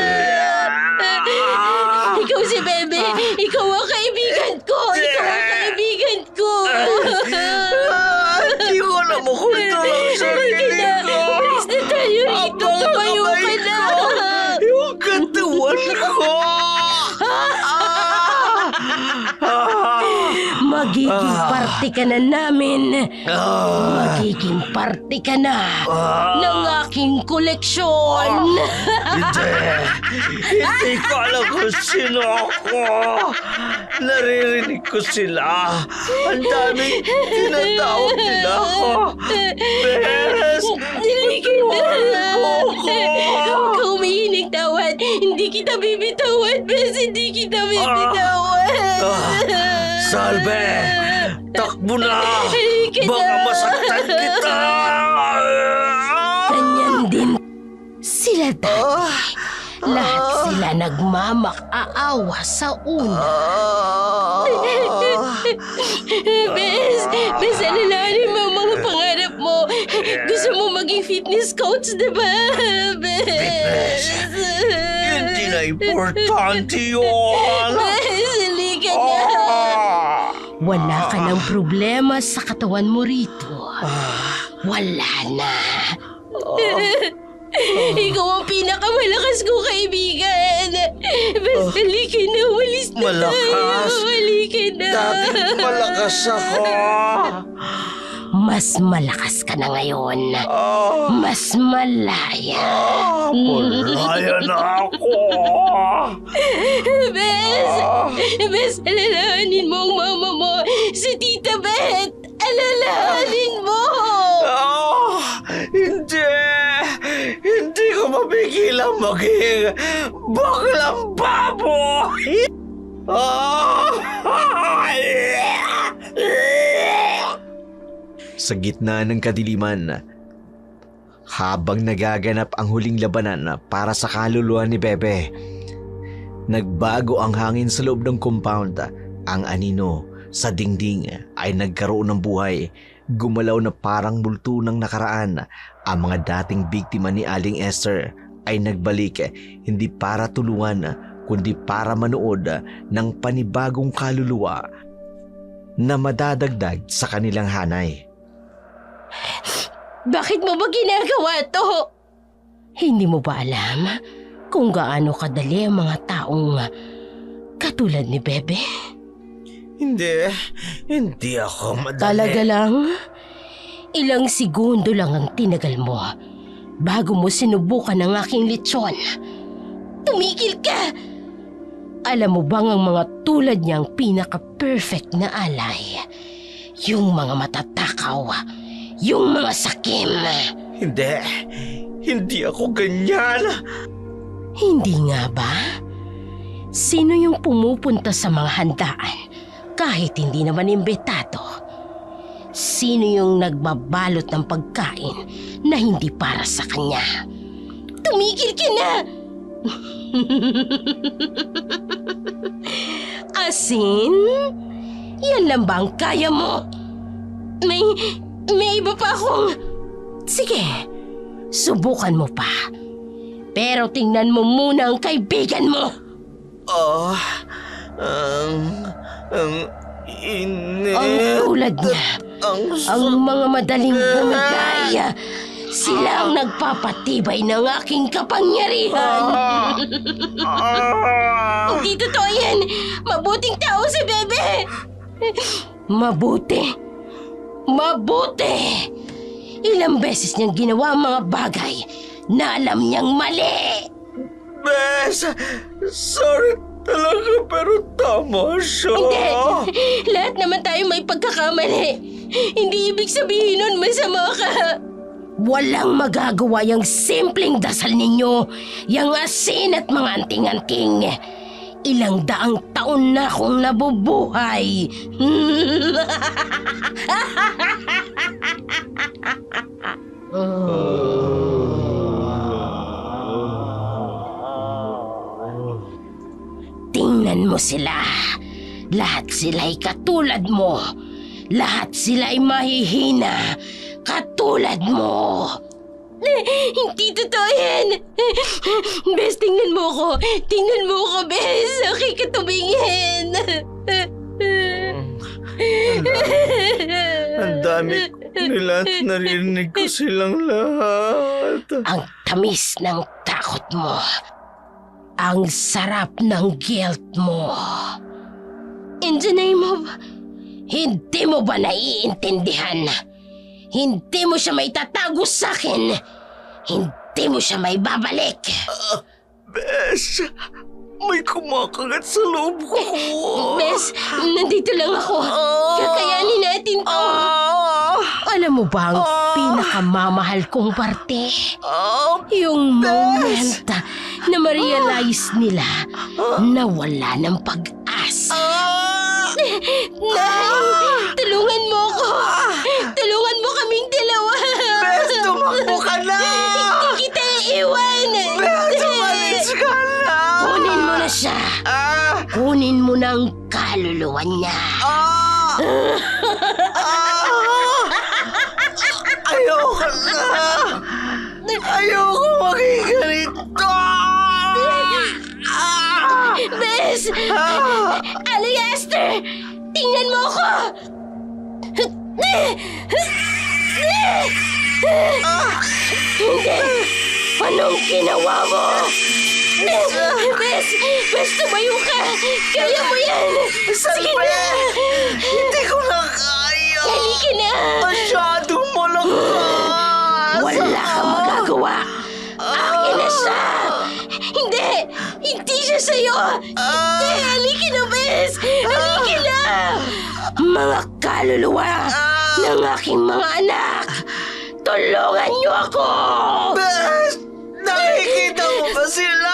Ikaw si Bebe. Ikaw ang kaibigan ko. Ikaw ang kaibigan ko. Hindi ko na makontrol ang sarili Halika na. ko. Umalis na tayo rito. Abang Tumayo kamay ka na. ko. Yung katawan ko. Magiging party ka na namin. Magiging party ka na ng aking koleksyon. Hindi ko alam kung sino ako. Naririnig ko sila. Ang daming tinatawag nila ako. Bes! Halika na. Ako! Huwag ka humihinig tawad. Hindi kita bibitawan, Bes. Hindi kita bibitawan. Salve! Takbo na! Halika na. Baka masaktan kita! Ganyan din sila dati. Lahat sila nagmamak-aawa sa una. Bes, alalahanin mo ang mga pangarap mo. Gusto mo maging fitness coach, diba? Fitness? Hindi na importante yun! Bes, halika na. Wala ka ng problema sa katawan mo rito. Wala na. Ikaw ang pinakamalakas kong kaibigan. Bes, halika na. Walis na Malakas? tayo. Halika na. Dati malakas ako. Mas malakas ka na ngayon. Mas malaya. Malaya na ako. Bes, alalahanin mo ang mama mo. Si Tita Beth. Alalahanin mo. Hindi! Hindi ko mapigilang maging baklang baboy! Sa gitna ng kadiliman, habang nagaganap ang huling labanan para sa kaluluwa ni Bebe, nagbago ang hangin sa loob ng compound Ang anino sa dingding ay nagkaroon ng buhay. Gumalaw na parang multo ng nakaraan. Ang mga dating biktima ni Aling Esther ay nagbalik, hindi para tulungan kundi para manood ng panibagong kaluluwa na madadagdag sa kanilang hanay. Bakit mo ba ginagawa to? Hindi mo ba alam kung gaano kadali ang mga taong katulad ni Bebe? Hindi ako madali. Talaga lang? Ilang segundo lang ang tinagal mo bago mo sinubukan ang aking lechon. Tumigil ka! Alam mo bang ang mga tulad niya ang pinaka-perfect na alay? Yung mga matatakaw, yung mga sakim. Hindi ako ganyan. Hindi nga ba? Sino yung pumupunta sa mga handaan kahit hindi naman imbitado? Sino yung nagbabalot ng pagkain na hindi para sa kanya? Tumigil ka na! Asin? Yan lang ba ang kaya mo? May iba pa akong... Sige, subukan mo pa. Pero tingnan mo muna ang kaibigan mo. Ang tulad niya, ang mga madaling bumigay, sila ang nagpapatibay ng aking kapangyarihan. Hindi totoo yan. Mabuting tao si Bebe. Mabuti. Ilang beses niyang ginawa ang mga bagay na alam niyang mali. Bes, sorry talaga pero tama siya. Hindi. Lahat naman tayo may pagkakamali. Hindi ibig sabihin nun masama ka. Walang magagawa yung simpleng dasal ninyo, yung asin at mga anting-anting. Ilang daang taon na akong nabubuhay. Tingnan mo sila. Lahat sila'y katulad mo. Lahat sila'y mahihina. Katulad mo. Hindi totoo yan. Bes, tingnan mo ko. Tingnan mo ko, Bes. Aking katumingin. Ang dami nila at narinig ko silang lahat. Ang tamis ng takot mo. Ang sarap ng guilt mo. In the name of... Hindi mo ba naiintindihan? Hindi mo siya may tatago sa akin. Hindi mo siya may babalik. Bes, may kumakagat sa loob ko. Bes, nandito lang ako. Kakayanin natin to. Alam mo ba ang pinakamamahal kong parte? Yung moment na ma-realize nila na wala ng pag-asa. Nay, tulungan mo ko. Tulungan mo kaming dalawa. Bes, tumakbo ka na! Hindi kita iiwan. Bes, umalis ka na! Kunin mo na siya. Kunin mo na ang kaluluwa niya. Ayoko na! Ayoko maging ganito! Bes! Aling Esther! Tingnan mo ko! Hindi! Anong ginawa mo? Bes! Bes, tumayo ka! Kaya mo yan! Sige na! Hindi ko na kaya! Halika na! Masyadong malakas! Wala kang magagawa! Akin na siya! Hindi! Hindi siya sa'yo! Hindi! Halika na, Bes! Halika na! Mga kaluluwa ng aking mga anak! Tulungan niyo ako! Bes! Nakikita mo ba sila?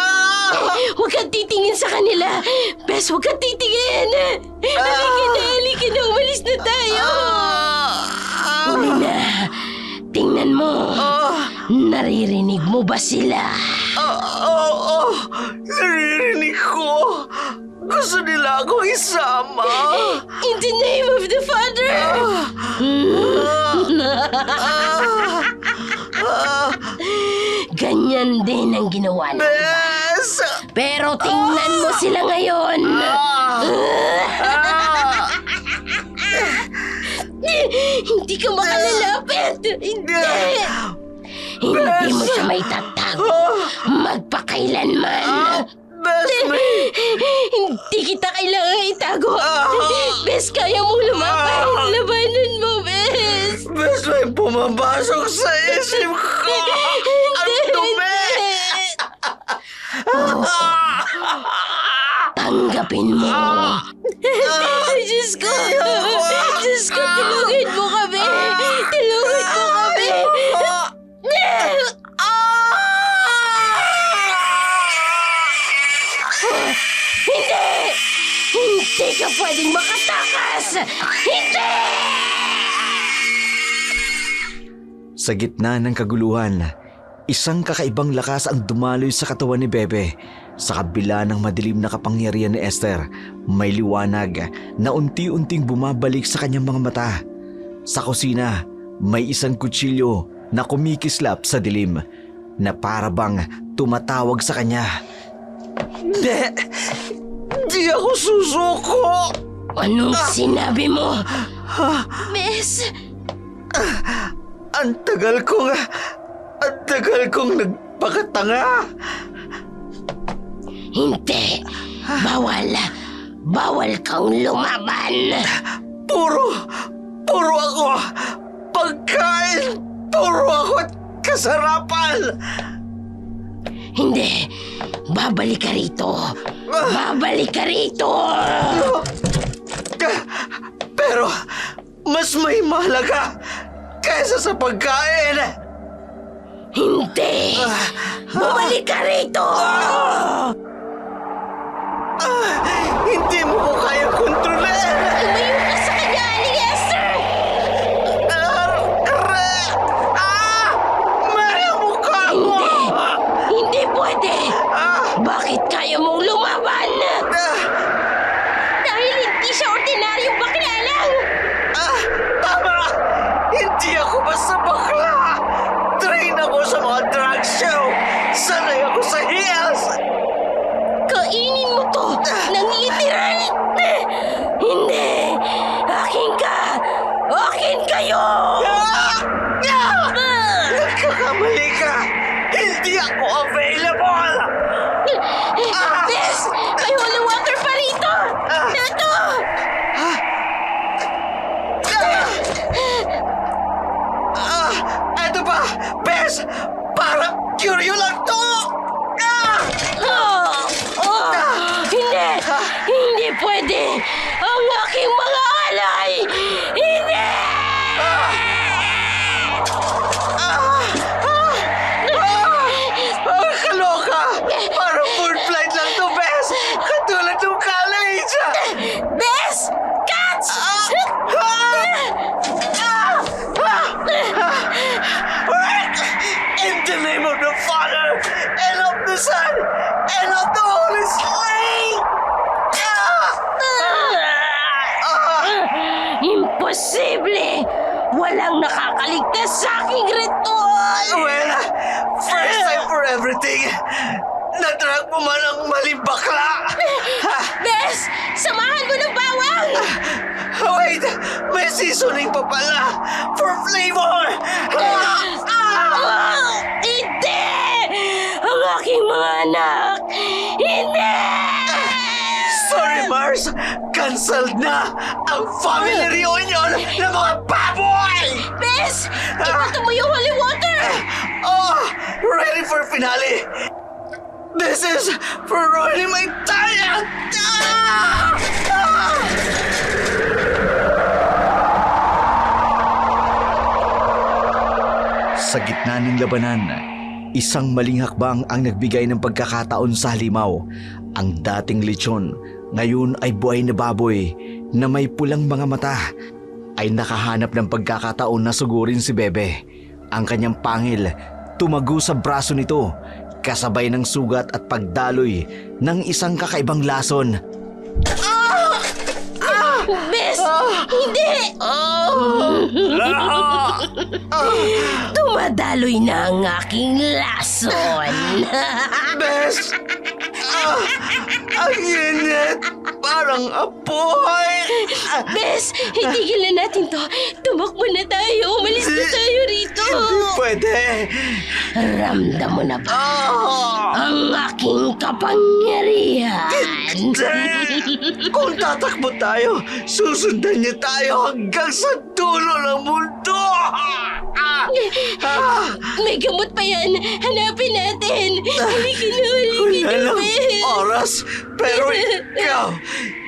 Huwag kang titingin sa kanila! Bes, huwag kang titingin! Halika na! Umalis na tayo! Uli na! Tingnan mo! Naririnig mo ba sila? Oo! Naririnig ko! Gusto nila akong isama. In the name of the Father! Ganyan din ang ginawa ng iba. Bes! Pero tingnan mo sila ngayon. Hindi ka makalalapit. Hindi. Hindi mo siya may tatago. Magpakailanman. Bes, Hindi kita kailangan itago. Bes, kaya mo lumaban. Labanan mo, Bes. Bes, may pumapasok sa isip ko. Ang dumi! Tanggapin mo. Diyos ko. Diyos ko, tulungan mo kami. Tulungan mo kami. Hindi! Hindi ka pwedeng makatakas! Hindi! Sa gitna ng kaguluhan, isang kakaibang lakas ang dumaloy sa katawan ni Bebe. Sa kabila ng madilim na kapangyarihan ni Esther, may liwanag na unti-unting bumabalik sa kanyang mga mata. Sa kusina, may isang kutsilyo na kumikislap sa dilim na parabang tumatawag sa kanya. Di ako susuko! Anong sinabi mo? Miss? Ang tagal kong nagpakatanga. Hindi. Bawal kang lumaban. Puro ako pagkain. Puro ako kasarapan. Hindi. Babalik ka rito. Babalik ka rito. Pero mas may mahalaga kaysa sa pagkain. Hindi. Bumalik ka rito. Hindi mo ko kaya kontrolin. Lumayo ka sa kanya, Aling Esther. Mara mukha mo. Hindi pwede. Bakit kaya mong lumaban? Dahil hindi siya ordinaryong bakla lang. Tama! Hindi ako basta bakla. Train ako sa mga drag show. Sanay ako sa heels. Kainin mo to ng literal. Hindi. Akin ka. Akin kayo. Nagkakamali ka. Hindi ako available. Bes, may holy water pa rito. Ito. Eto ba? Bes, parang curyo lang to. Hindi. Hindi pwede. Ang aking mga alay. Hindi. Kaloka! Parang food flight lang to, Bes! Katulad ng college! Bes, catch! In the name of the Father, and of the Son, and of the Holy Spirit! Imposible! Walang nakakaligtas sa aking ritual! Well, first time for everything. Nadrag mo man ang maling bakla. Bes, samahan mo ng bawang! Wait, may seasoning pa pala for flavor. Hindi! Ang aking mga anak! Hindi! Sorry, Mars. Cancelled na ang family reunion ng mga baboy! Bes, ibato mo yung holy water! Oh, ready for finale. This is for ruining my diet! Sa gitna ng labanan, isang maling hakbang ang nagbigay ng pagkakataon sa halimaw. Ang dating lechon, ngayon ay buhay na baboy na may pulang mga mata, ay nakahanap ng pagkakataon na sugurin si Bebe. Ang kanyang pangil tumago sa braso nito, kasabay ng sugat at pagdaloy ng isang kakaibang lason. Bes! Hindi! Dumadaloy na ang aking lason. Bes! Ang init! Parang apoy! Bes, itigil na natin to. Tumakbo na tayo. Umalis na tayo rito. Hindi pwede! Ramdam mo na ba ang aking kapangyarihan? Kung tatakbo tayo, susundan niya tayo hanggang sa dulo ng mundo! May gamot pa yan. Hanapin natin. Halika na, halika na, Walang Bes. oras, pero ikaw,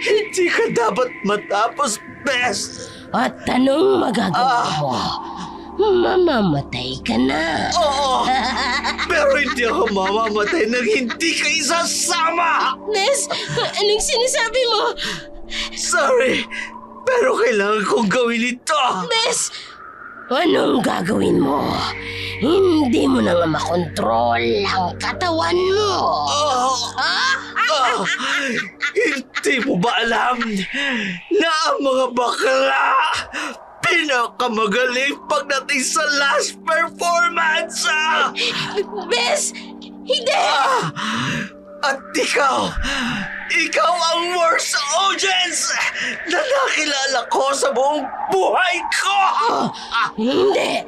hindi ka dapat matapos, Bes! At anong magagawa mo? Mamamatay ka na. Oo! Pero hindi ako mamamatay nang hindi ka isasama! Bes, anong sinasabi mo? Sorry, pero kailangan kong gawin ito! Bes, anong gagawin mo? Hindi mo na nga makontrol ang katawan mo. Hindi mo ba alam na ang mga bakla pinakamagaling pagdating sa last performance? Bes, hindi! At ikaw ang worst audience na nakilala ko sa buong buhay ko! Hindi!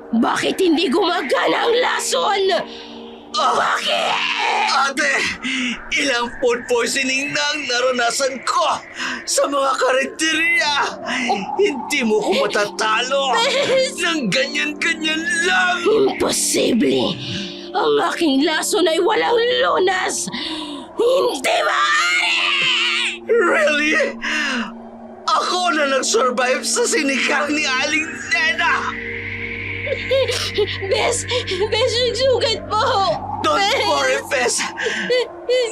Bakit hindi gumagana ang lason? Bakit? Ate, ilang food poisoning na ang naranasan ko sa mga karinderya. Hindi mo ko matatalo ng ganyan-ganyan lang. Imposible! Ang aking lason ay walang lunas! Hindi maaari! Really? Ako na nag-survive sa sinigang ni Aling Nena! Bes, nagsugat po! Don't worry, Bes.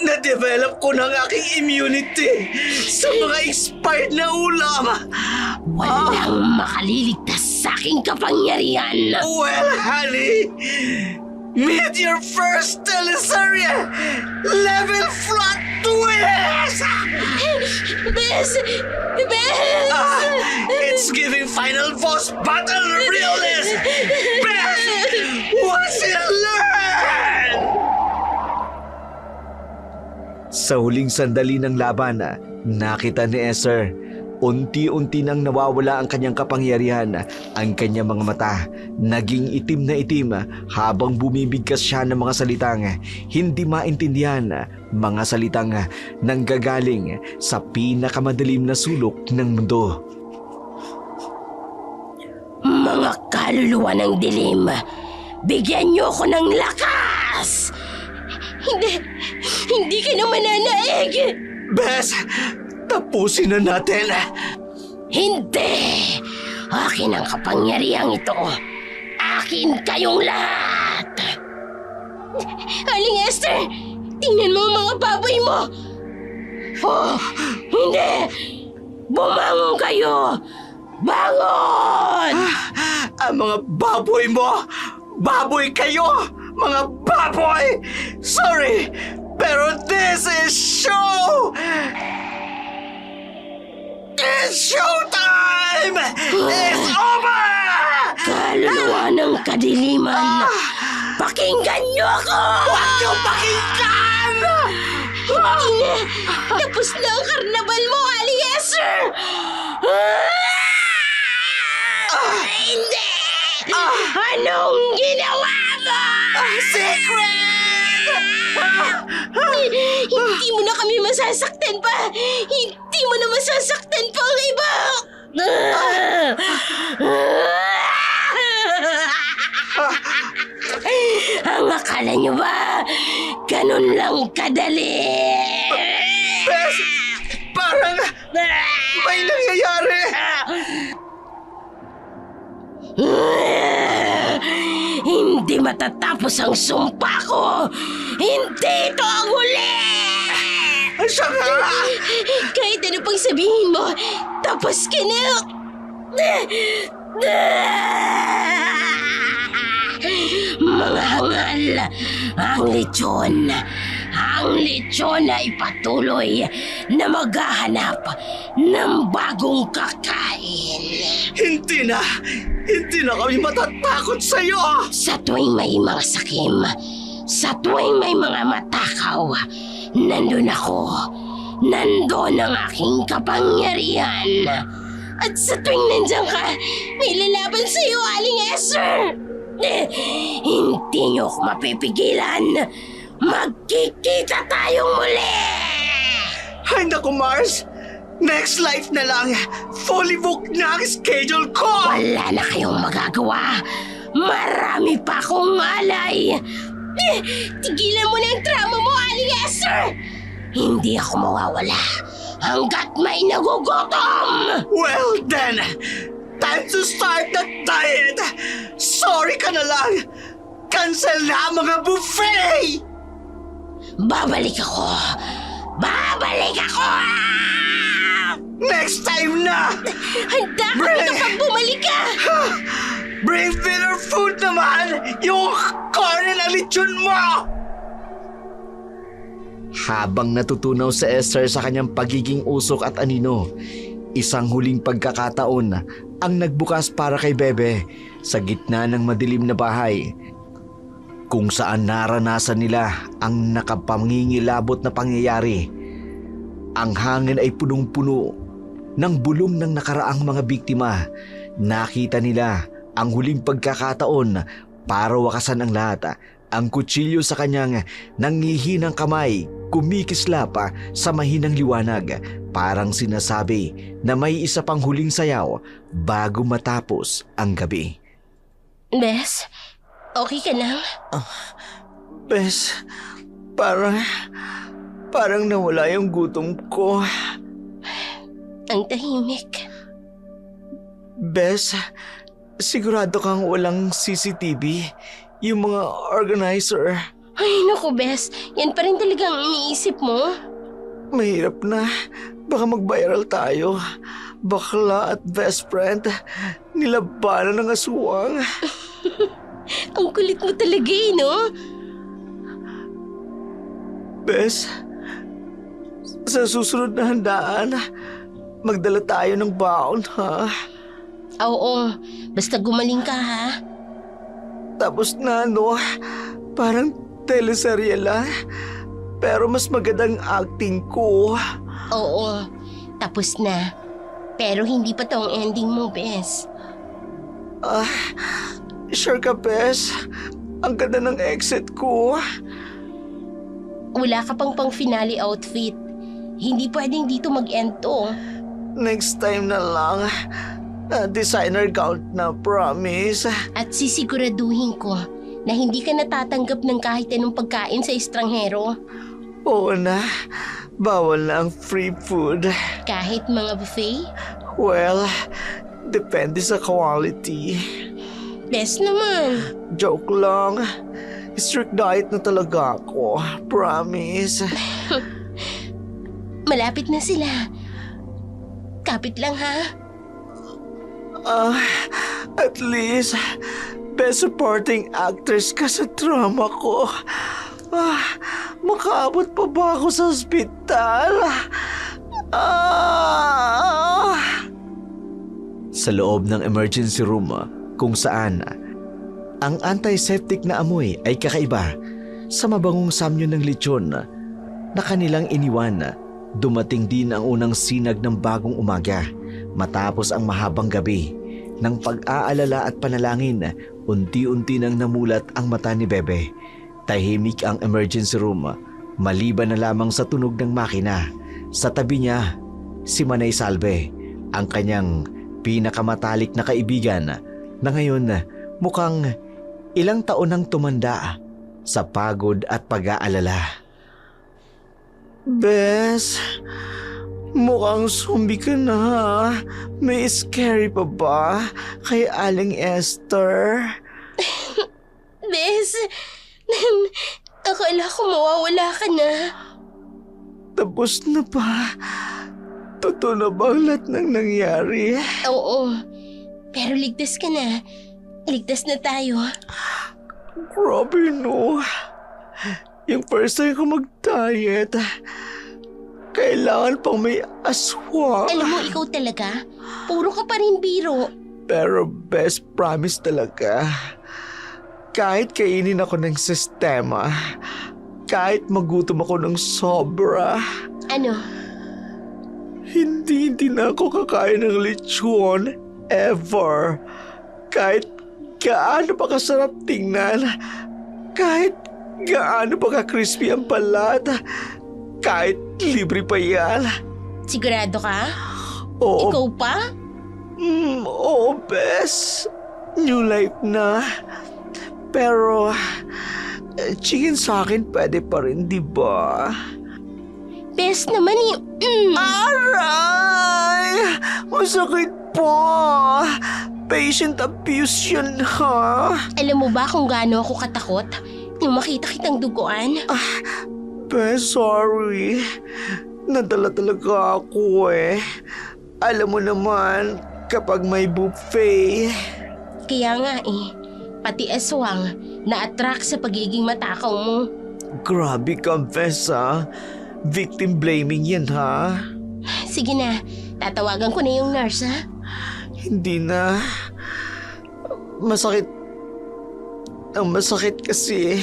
Na-develop ko ng aking immunity sa mga expired na ulam. Walang makaliligtas sa aking kapangyarihan! Well, honey, meet your first teleserye level plot twist! Bes! Bes! It's giving final boss battle realness! Bes! What's it learn? Sa huling sandali ng laban, nakita ni Esther, unti-unti nang nawawala ang kanyang kapangyarihan. Ang kanyang mga mata naging itim na itim habang bumibigkas siya ng mga salitang hindi maintindihan, mga salitang nanggagaling sa pinakamadilim na sulok ng mundo. Mga kaluluwa ng dilim, bigyan niyo ako ng lakas! Hindi ka na mananaig! Bes, tapusin na natin! Hindi! Akin ang kapangyarihang ito! Akin kayong lahat! Aling Esther! Tingnan mo ang mga baboy mo! Oh, hindi! Bumangon kayo! Bangon! Ang mga baboy mo! Baboy kayo! Mga baboy! Sorry, pero this is show! It's showtime! It's over! Kaluluwa ng kadiliman! Pakinggan niyo ako! Huwag niyo pakinggan! Hindi na! Tapos na ang karnabal mo, Aling Esther! Hindi! Anong ginawa mo? Secret! Hindi mo na kami masasaktan pa! Hindi mo na masasaktan pa ang iba! Ang akala niyo ba, ganun lang kadali? Bes, parang may nangyayari! Hindi matatapos ang sumpa ko! Hindi ito ang huli! Siya nga! Kahit ano pang sabihin mo, tapos ka na! mga hangal. Ang lechon ay patuloy na maghahanap ng bagong kakain. Hindi na kami matatakot sa'yo! Sa tuwing may mga sakim, sa tuwing may mga matakaw, nandun ako. Nandun ang aking kapangyarihan. At sa tuwing nandiyan ka, may lalaban sa'yo, Aling Esther! Hindi niyo ako mapipigilan. Magkikita tayong muli! Ay naku, Mars! Next life na lang! Fully booked na ang schedule ko! Wala na kayong magagawa. Marami pa akong alay. Tigilan mo na ang drama mo, Aling Esther! Hindi ako mawawala hanggat may nagugutom! Well then, time to start the diet! Sorry ka na lang! Cancel na ang mga buffet! Babalik ako! Next time na! Handa ka na kapag bumalik ka! Bring dinner food naman! Yung karne na lechon mo! Habang natutunaw si Esther sa kanyang pagiging usok at anino, isang huling pagkakataon ang nagbukas para kay Bebe sa gitna ng madilim na bahay, kung saan naranasan nila ang nakapangingilabot na pangyayari. Ang hangin ay punong-puno ng bulong ng nakaraang mga biktima. Nakita nila ang huling pagkakataon para wakasan ang lahat. Ang kutsilyo sa kanyang nangihinang kamay kumikislap sa mahinang liwanag, parang sinasabi na may isa pang huling sayaw bago matapos ang gabi. Bes, okay ka lang? Bes, parang nawala yung gutom ko. Ang tahimik. Bes, sigurado kang walang CCTV? Yung mga organizer? Ay, naku, Bes. Yan pa rin talagang iniisip mo. Mahirap na. Baka mag-viral tayo. Bakla at best friend, nilabanan ng aswang. Ang kulit mo talaga no? Bes, sa susunod na handaan, magdala tayo ng baon, ha? Oo, basta gumaling ka, ha? Tapos na, parang teleserye lang. Pero mas magandang acting ko. Oo, tapos na. Pero hindi pa to ang ending mo, Bes. Sure ka, Bes? Ang ganda ng exit ko. Wala ka pang finale outfit. Hindi pwedeng dito mag-end to. Next time na lang. Designer gown na, promise. At sisiguraduhin ko na hindi ka natatanggap ng kahit anong pagkain sa estranghero. Oo na. Bawal na ang free food. Kahit mga buffet? Well, depende sa quality. Best naman. Joke lang. Strict diet na talaga ako. Promise. Malapit na sila. Kapit lang, ha? At least, best supporting actress ka sa drama ko. Makaabot pa ba ako sa ospital? Sa loob ng emergency room, kung saan ang antiseptic na amoy ay kakaiba sa mabangong samyo ng lechon na kanilang iniwan, dumating din ang unang sinag ng bagong umaga. Matapos ang mahabang gabi ng pag-aalala at panalangin, unti-unti nang namulat ang mata ni Bebe. Tahimik ang emergency room, maliban na lamang sa tunog ng makina. Sa tabi niya, si Manay Salve, ang kanyang pinakamatalik na kaibigan na ngayon mukhang ilang taon nang tumanda sa pagod at pag-aalala. Bes, mukhang zombie ka na, ha? May scary pa ba kay Aling Esther? Bes, akala ko mawawala ka na. Tapos na ba? Totoo na ba ang lahat ng nangyari? Oo, pero ligtas ka na. Ligtas na tayo. Grabe no. Yung first time ko mag-diet, kailangan pang may aswang. Alam mo, ikaw talaga, puro ka pa rin biro. Pero best promise talaga. Kahit kainin ako ng sistema, kahit magutom ako ng sobra, Ano? hindi na ako kakain ng lechon ever. Kahit gaano pa kasarap tingnan, kahit gaano pa ka-crispy ang balat, kahit libre pa yan. Sigurado ka? Oo, Ikaw pa? oo, bes. New life na. Pero, chicken sa akin pwede pa rin, di ba? Best naman eh. Aray! Masakit po! Patient abuse yun, ha? Alam mo ba kung gaano ako katakot nung makita kitang duguan? Bes, sorry. Nadala talaga ako eh. Alam mo naman, kapag may buffet, Kaya nga eh, pati aswang na-attract sa pagiging matakaw mo. grabe ka, Bes, ha? Victim blaming yan, ha? Sige na, tatawagan ko na yung nurse ha. Hindi na. Masakit. Ang masakit kasi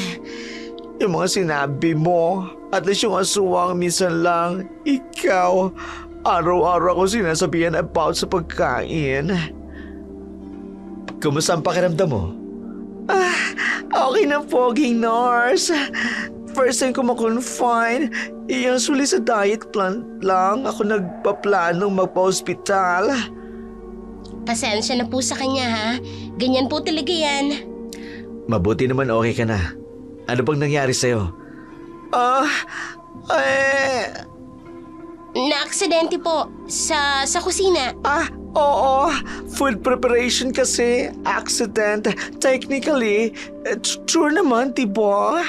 yung mga sinabi mo. At least yung aswang minsan lang. Ikaw, araw-araw ko sinasabihan about sa pagkain. Kumusta ang pakiramdam mo? Okay na poging nurse. First time ko ma-confine. Usually sa diet plan lang ako nagpaplanong magpa-hospital. Pasensya na po sa kanya ha. Ganyan po talaga yan. Mabuti naman okay ka na. Ano bang nangyari sa'yo? Na-aksidente po sa kusina. Oo. Food preparation kasi. Accident. Technically, true naman, diba?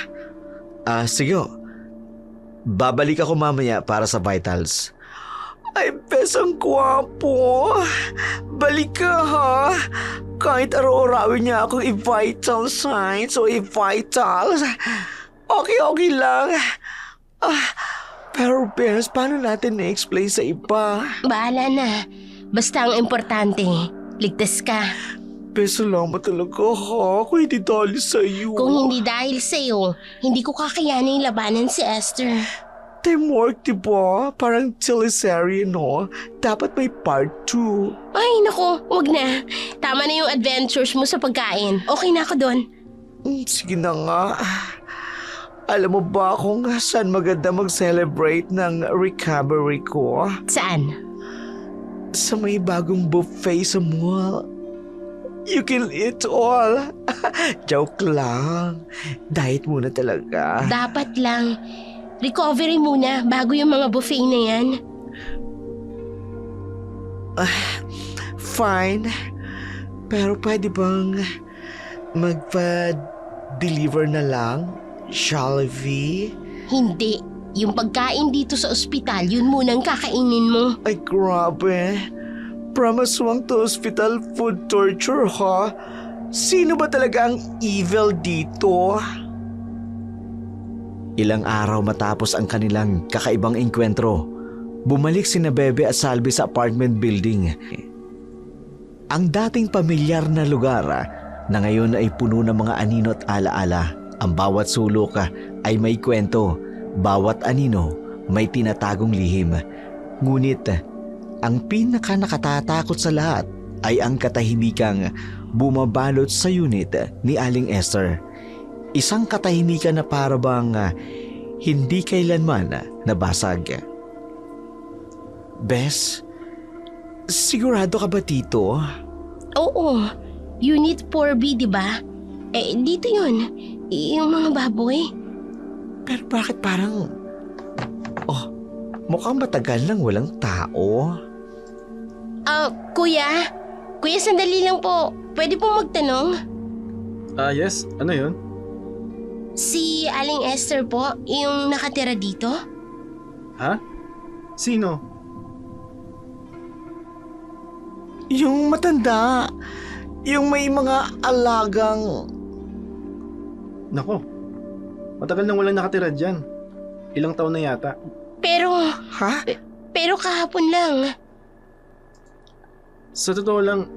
Sige. Babalik ako mamaya para sa vitals. Ay, bes, ang gwapo. Balik ka, ha? Kahit araw-arawin niya akong i-vital signs o i-vitals. Okay lang. Pero, bes, paano natin na-explain sa iba? Bahala na. Basta ang importante, ligtas ka. Bes, salamat talaga, ha? Kung hindi dahil sa'yo. Kung hindi dahil sa'yo, hindi ko kakayanin labanan si Esther. Teamwork, diba? Parang teleserye, no? Dapat may part 2. Ay, nako, wag na. Tama na yung adventures mo sa pagkain. Okay na ako doon. Sige na nga. Alam mo ba kung saan maganda mag-celebrate ng recovery ko? Saan? Sa may bagong buffet sa mall. You can eat all. Joke lang. Diet muna talaga. Dapat lang. Recovery muna bago yung mga buffet na yan. Fine. Pero pwede bang magpa-deliver na lang? Shall we? Hindi. Yung pagkain dito sa ospital, yun munang kakainin mo. Ay, grabe. Pramaswang to hospital food torture, ha? Sino ba talaga ang evil dito? Ilang araw matapos ang kanilang kakaibang engkwentro, bumalik sina Bebe at Salvi sa apartment building. Ang dating pamilyar na lugar na ngayon ay puno ng mga anino at alaala. Ang bawat sulok ay may kwento, bawat anino may tinatagong lihim. Ngunit ang pinaka nakatatakot sa lahat ay ang katahimikang bumabalot sa unit ni Aling Esther. Isang katahimikan na parabang hindi kailanman nabasag. Bes, sigurado ka ba dito? Oo. Unit 4B, di ba? Dito yun. Yung mga baboy. Pero bakit parang... mukhang matagal nang walang tao. Kuya? Kuya, sandali lang po. Pwede po magtanong? Yes. Ano yun? Si Aling Esther po, yung nakatira dito? Ha? Sino? Yung matanda. Yung may mga alagang... Nako, matagal nang walang nakatira dyan. Ilang taon na yata. Pero, Ha? pero kahapon lang. Sa totoo lang,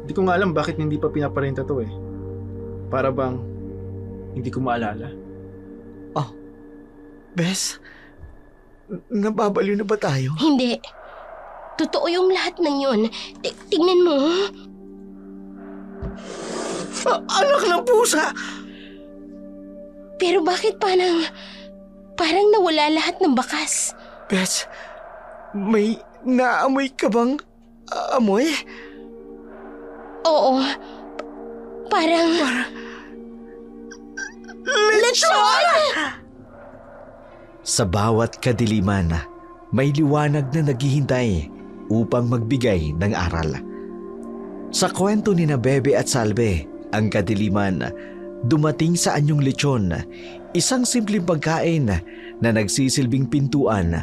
di ko nga alam bakit hindi pa pinaparenta to eh. Para bang hindi ko maalala. Bes, nababaliw na ba tayo? Hindi. Totoo yung lahat ng yun. Tingnan mo. Anak ng pusa! Pero bakit parang nawala lahat ng bakas? Bes, may naamoy ka bang amoy? Oo. Parang... Lechon! Sa bawat kadiliman, may liwanag na naghihintay upang magbigay ng aral. Sa kwento ni na Bebe at Salve, ang kadiliman dumating sa anyong lechon, isang simpleng pagkain na nagsisilbing pintuan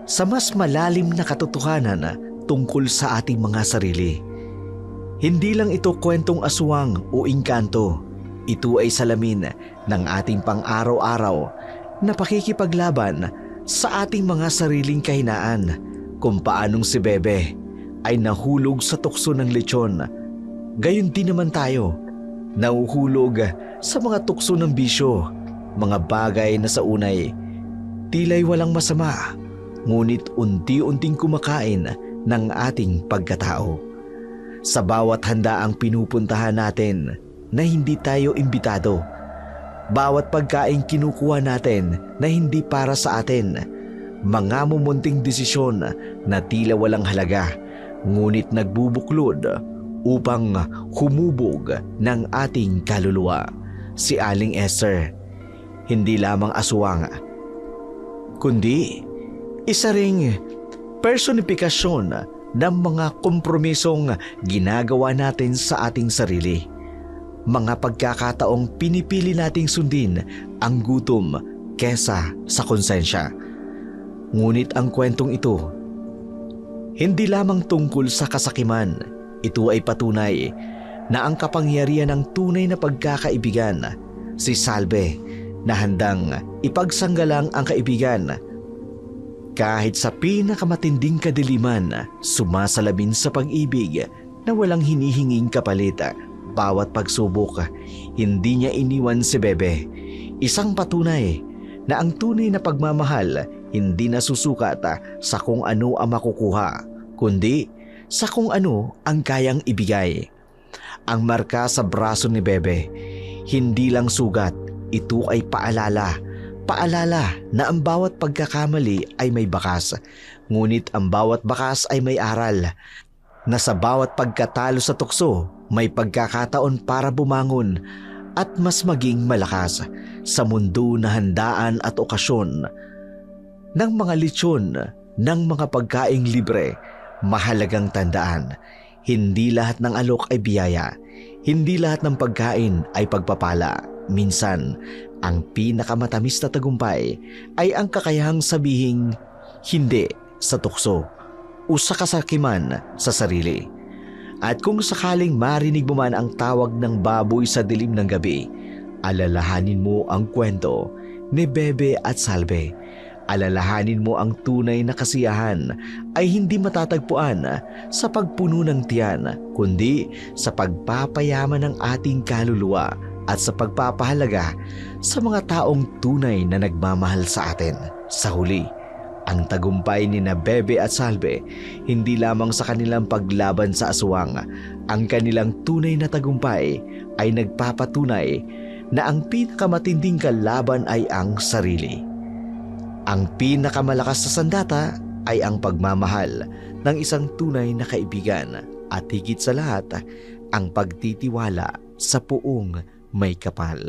sa mas malalim na katotohanan tungkol sa ating mga sarili. Hindi lang ito kwentong aswang o engkanto, ito ay salamin ng ating pang-araw-araw na pakikipaglaban sa ating mga sariling kahinaan, kung paanong si Bebe ay nahulog sa tukso ng lechon. Gayon din naman tayo, nahuhulog sa mga tukso ng bisyo, mga bagay na sa unay tila'y walang masama, ngunit unti-unting kumakain ng ating pagkatao. Sa bawat handaang pinupuntahan natin na hindi tayo imbitado, bawat pagkain kinukuha natin na hindi para sa atin, mga mumunting desisyon na tila walang halaga, ngunit nagbubuklod upang humubog ng ating kaluluwa. Si Aling Esther, hindi lamang aswang, kundi isa ring personifikasyon ng mga kompromisong ginagawa natin sa ating sarili. Mga pagkakataong pinipili nating sundin ang gutom kesa sa konsensya. Ngunit ang kwentong ito, hindi lamang tungkol sa kasakiman. Ito ay patunay na ang kapangyarihan ng tunay na pagkakaibigan, si Salve, na handang ipagsanggalang ang kaibigan. Kahit sa pinakamatinding kadiliman, sumasalamin sa pag-ibig na walang hinihinging kapalit. Bawat pagsubok, hindi niya iniwan si Bebe. Isang patunay na ang tunay na pagmamahal hindi nasusukat sa kung ano ang makukuha, kundi sa kung ano ang kayang ibigay. Ang marka sa braso ni Bebe, hindi lang sugat, ito ay paalala. Paalala na ang bawat pagkakamali ay may bakas, ngunit ang bawat bakas ay may aral. Na sa bawat pagkatalo sa tukso, may pagkakataon para bumangon at mas maging malakas sa mundo na handaan at okasyon ng mga lechon, ng mga pagkaing libre. Mahalagang tandaan, hindi lahat ng alok ay biyaya, hindi lahat ng pagkain ay pagpapala. Minsan, ang pinakamatamis na tagumpay ay ang kakayahang sabihing hindi sa tukso o sa kasakiman sa sarili. At kung sakaling marinig mo man ang tawag ng baboy sa dilim ng gabi, alalahanin mo ang kwento ni Bebe at Salve. Alalahanin mo ang tunay na kasiyahan ay hindi matatagpuan sa pagpuno ng tiyan, kundi sa pagpapayaman ng ating kaluluwa at sa pagpapahalaga sa mga taong tunay na nagmamahal sa atin. Sa huli, ang tagumpay ni na Bebe at Salve hindi lamang sa kanilang paglaban sa aswang. Ang kanilang tunay na tagumpay ay nagpapatunay na ang pinakamatinding kalaban ay ang sarili. Ang pinakamalakas na sandata ay ang pagmamahal ng isang tunay na kaibigan at higit sa lahat, ang pagtitiwala sa puong may kapal.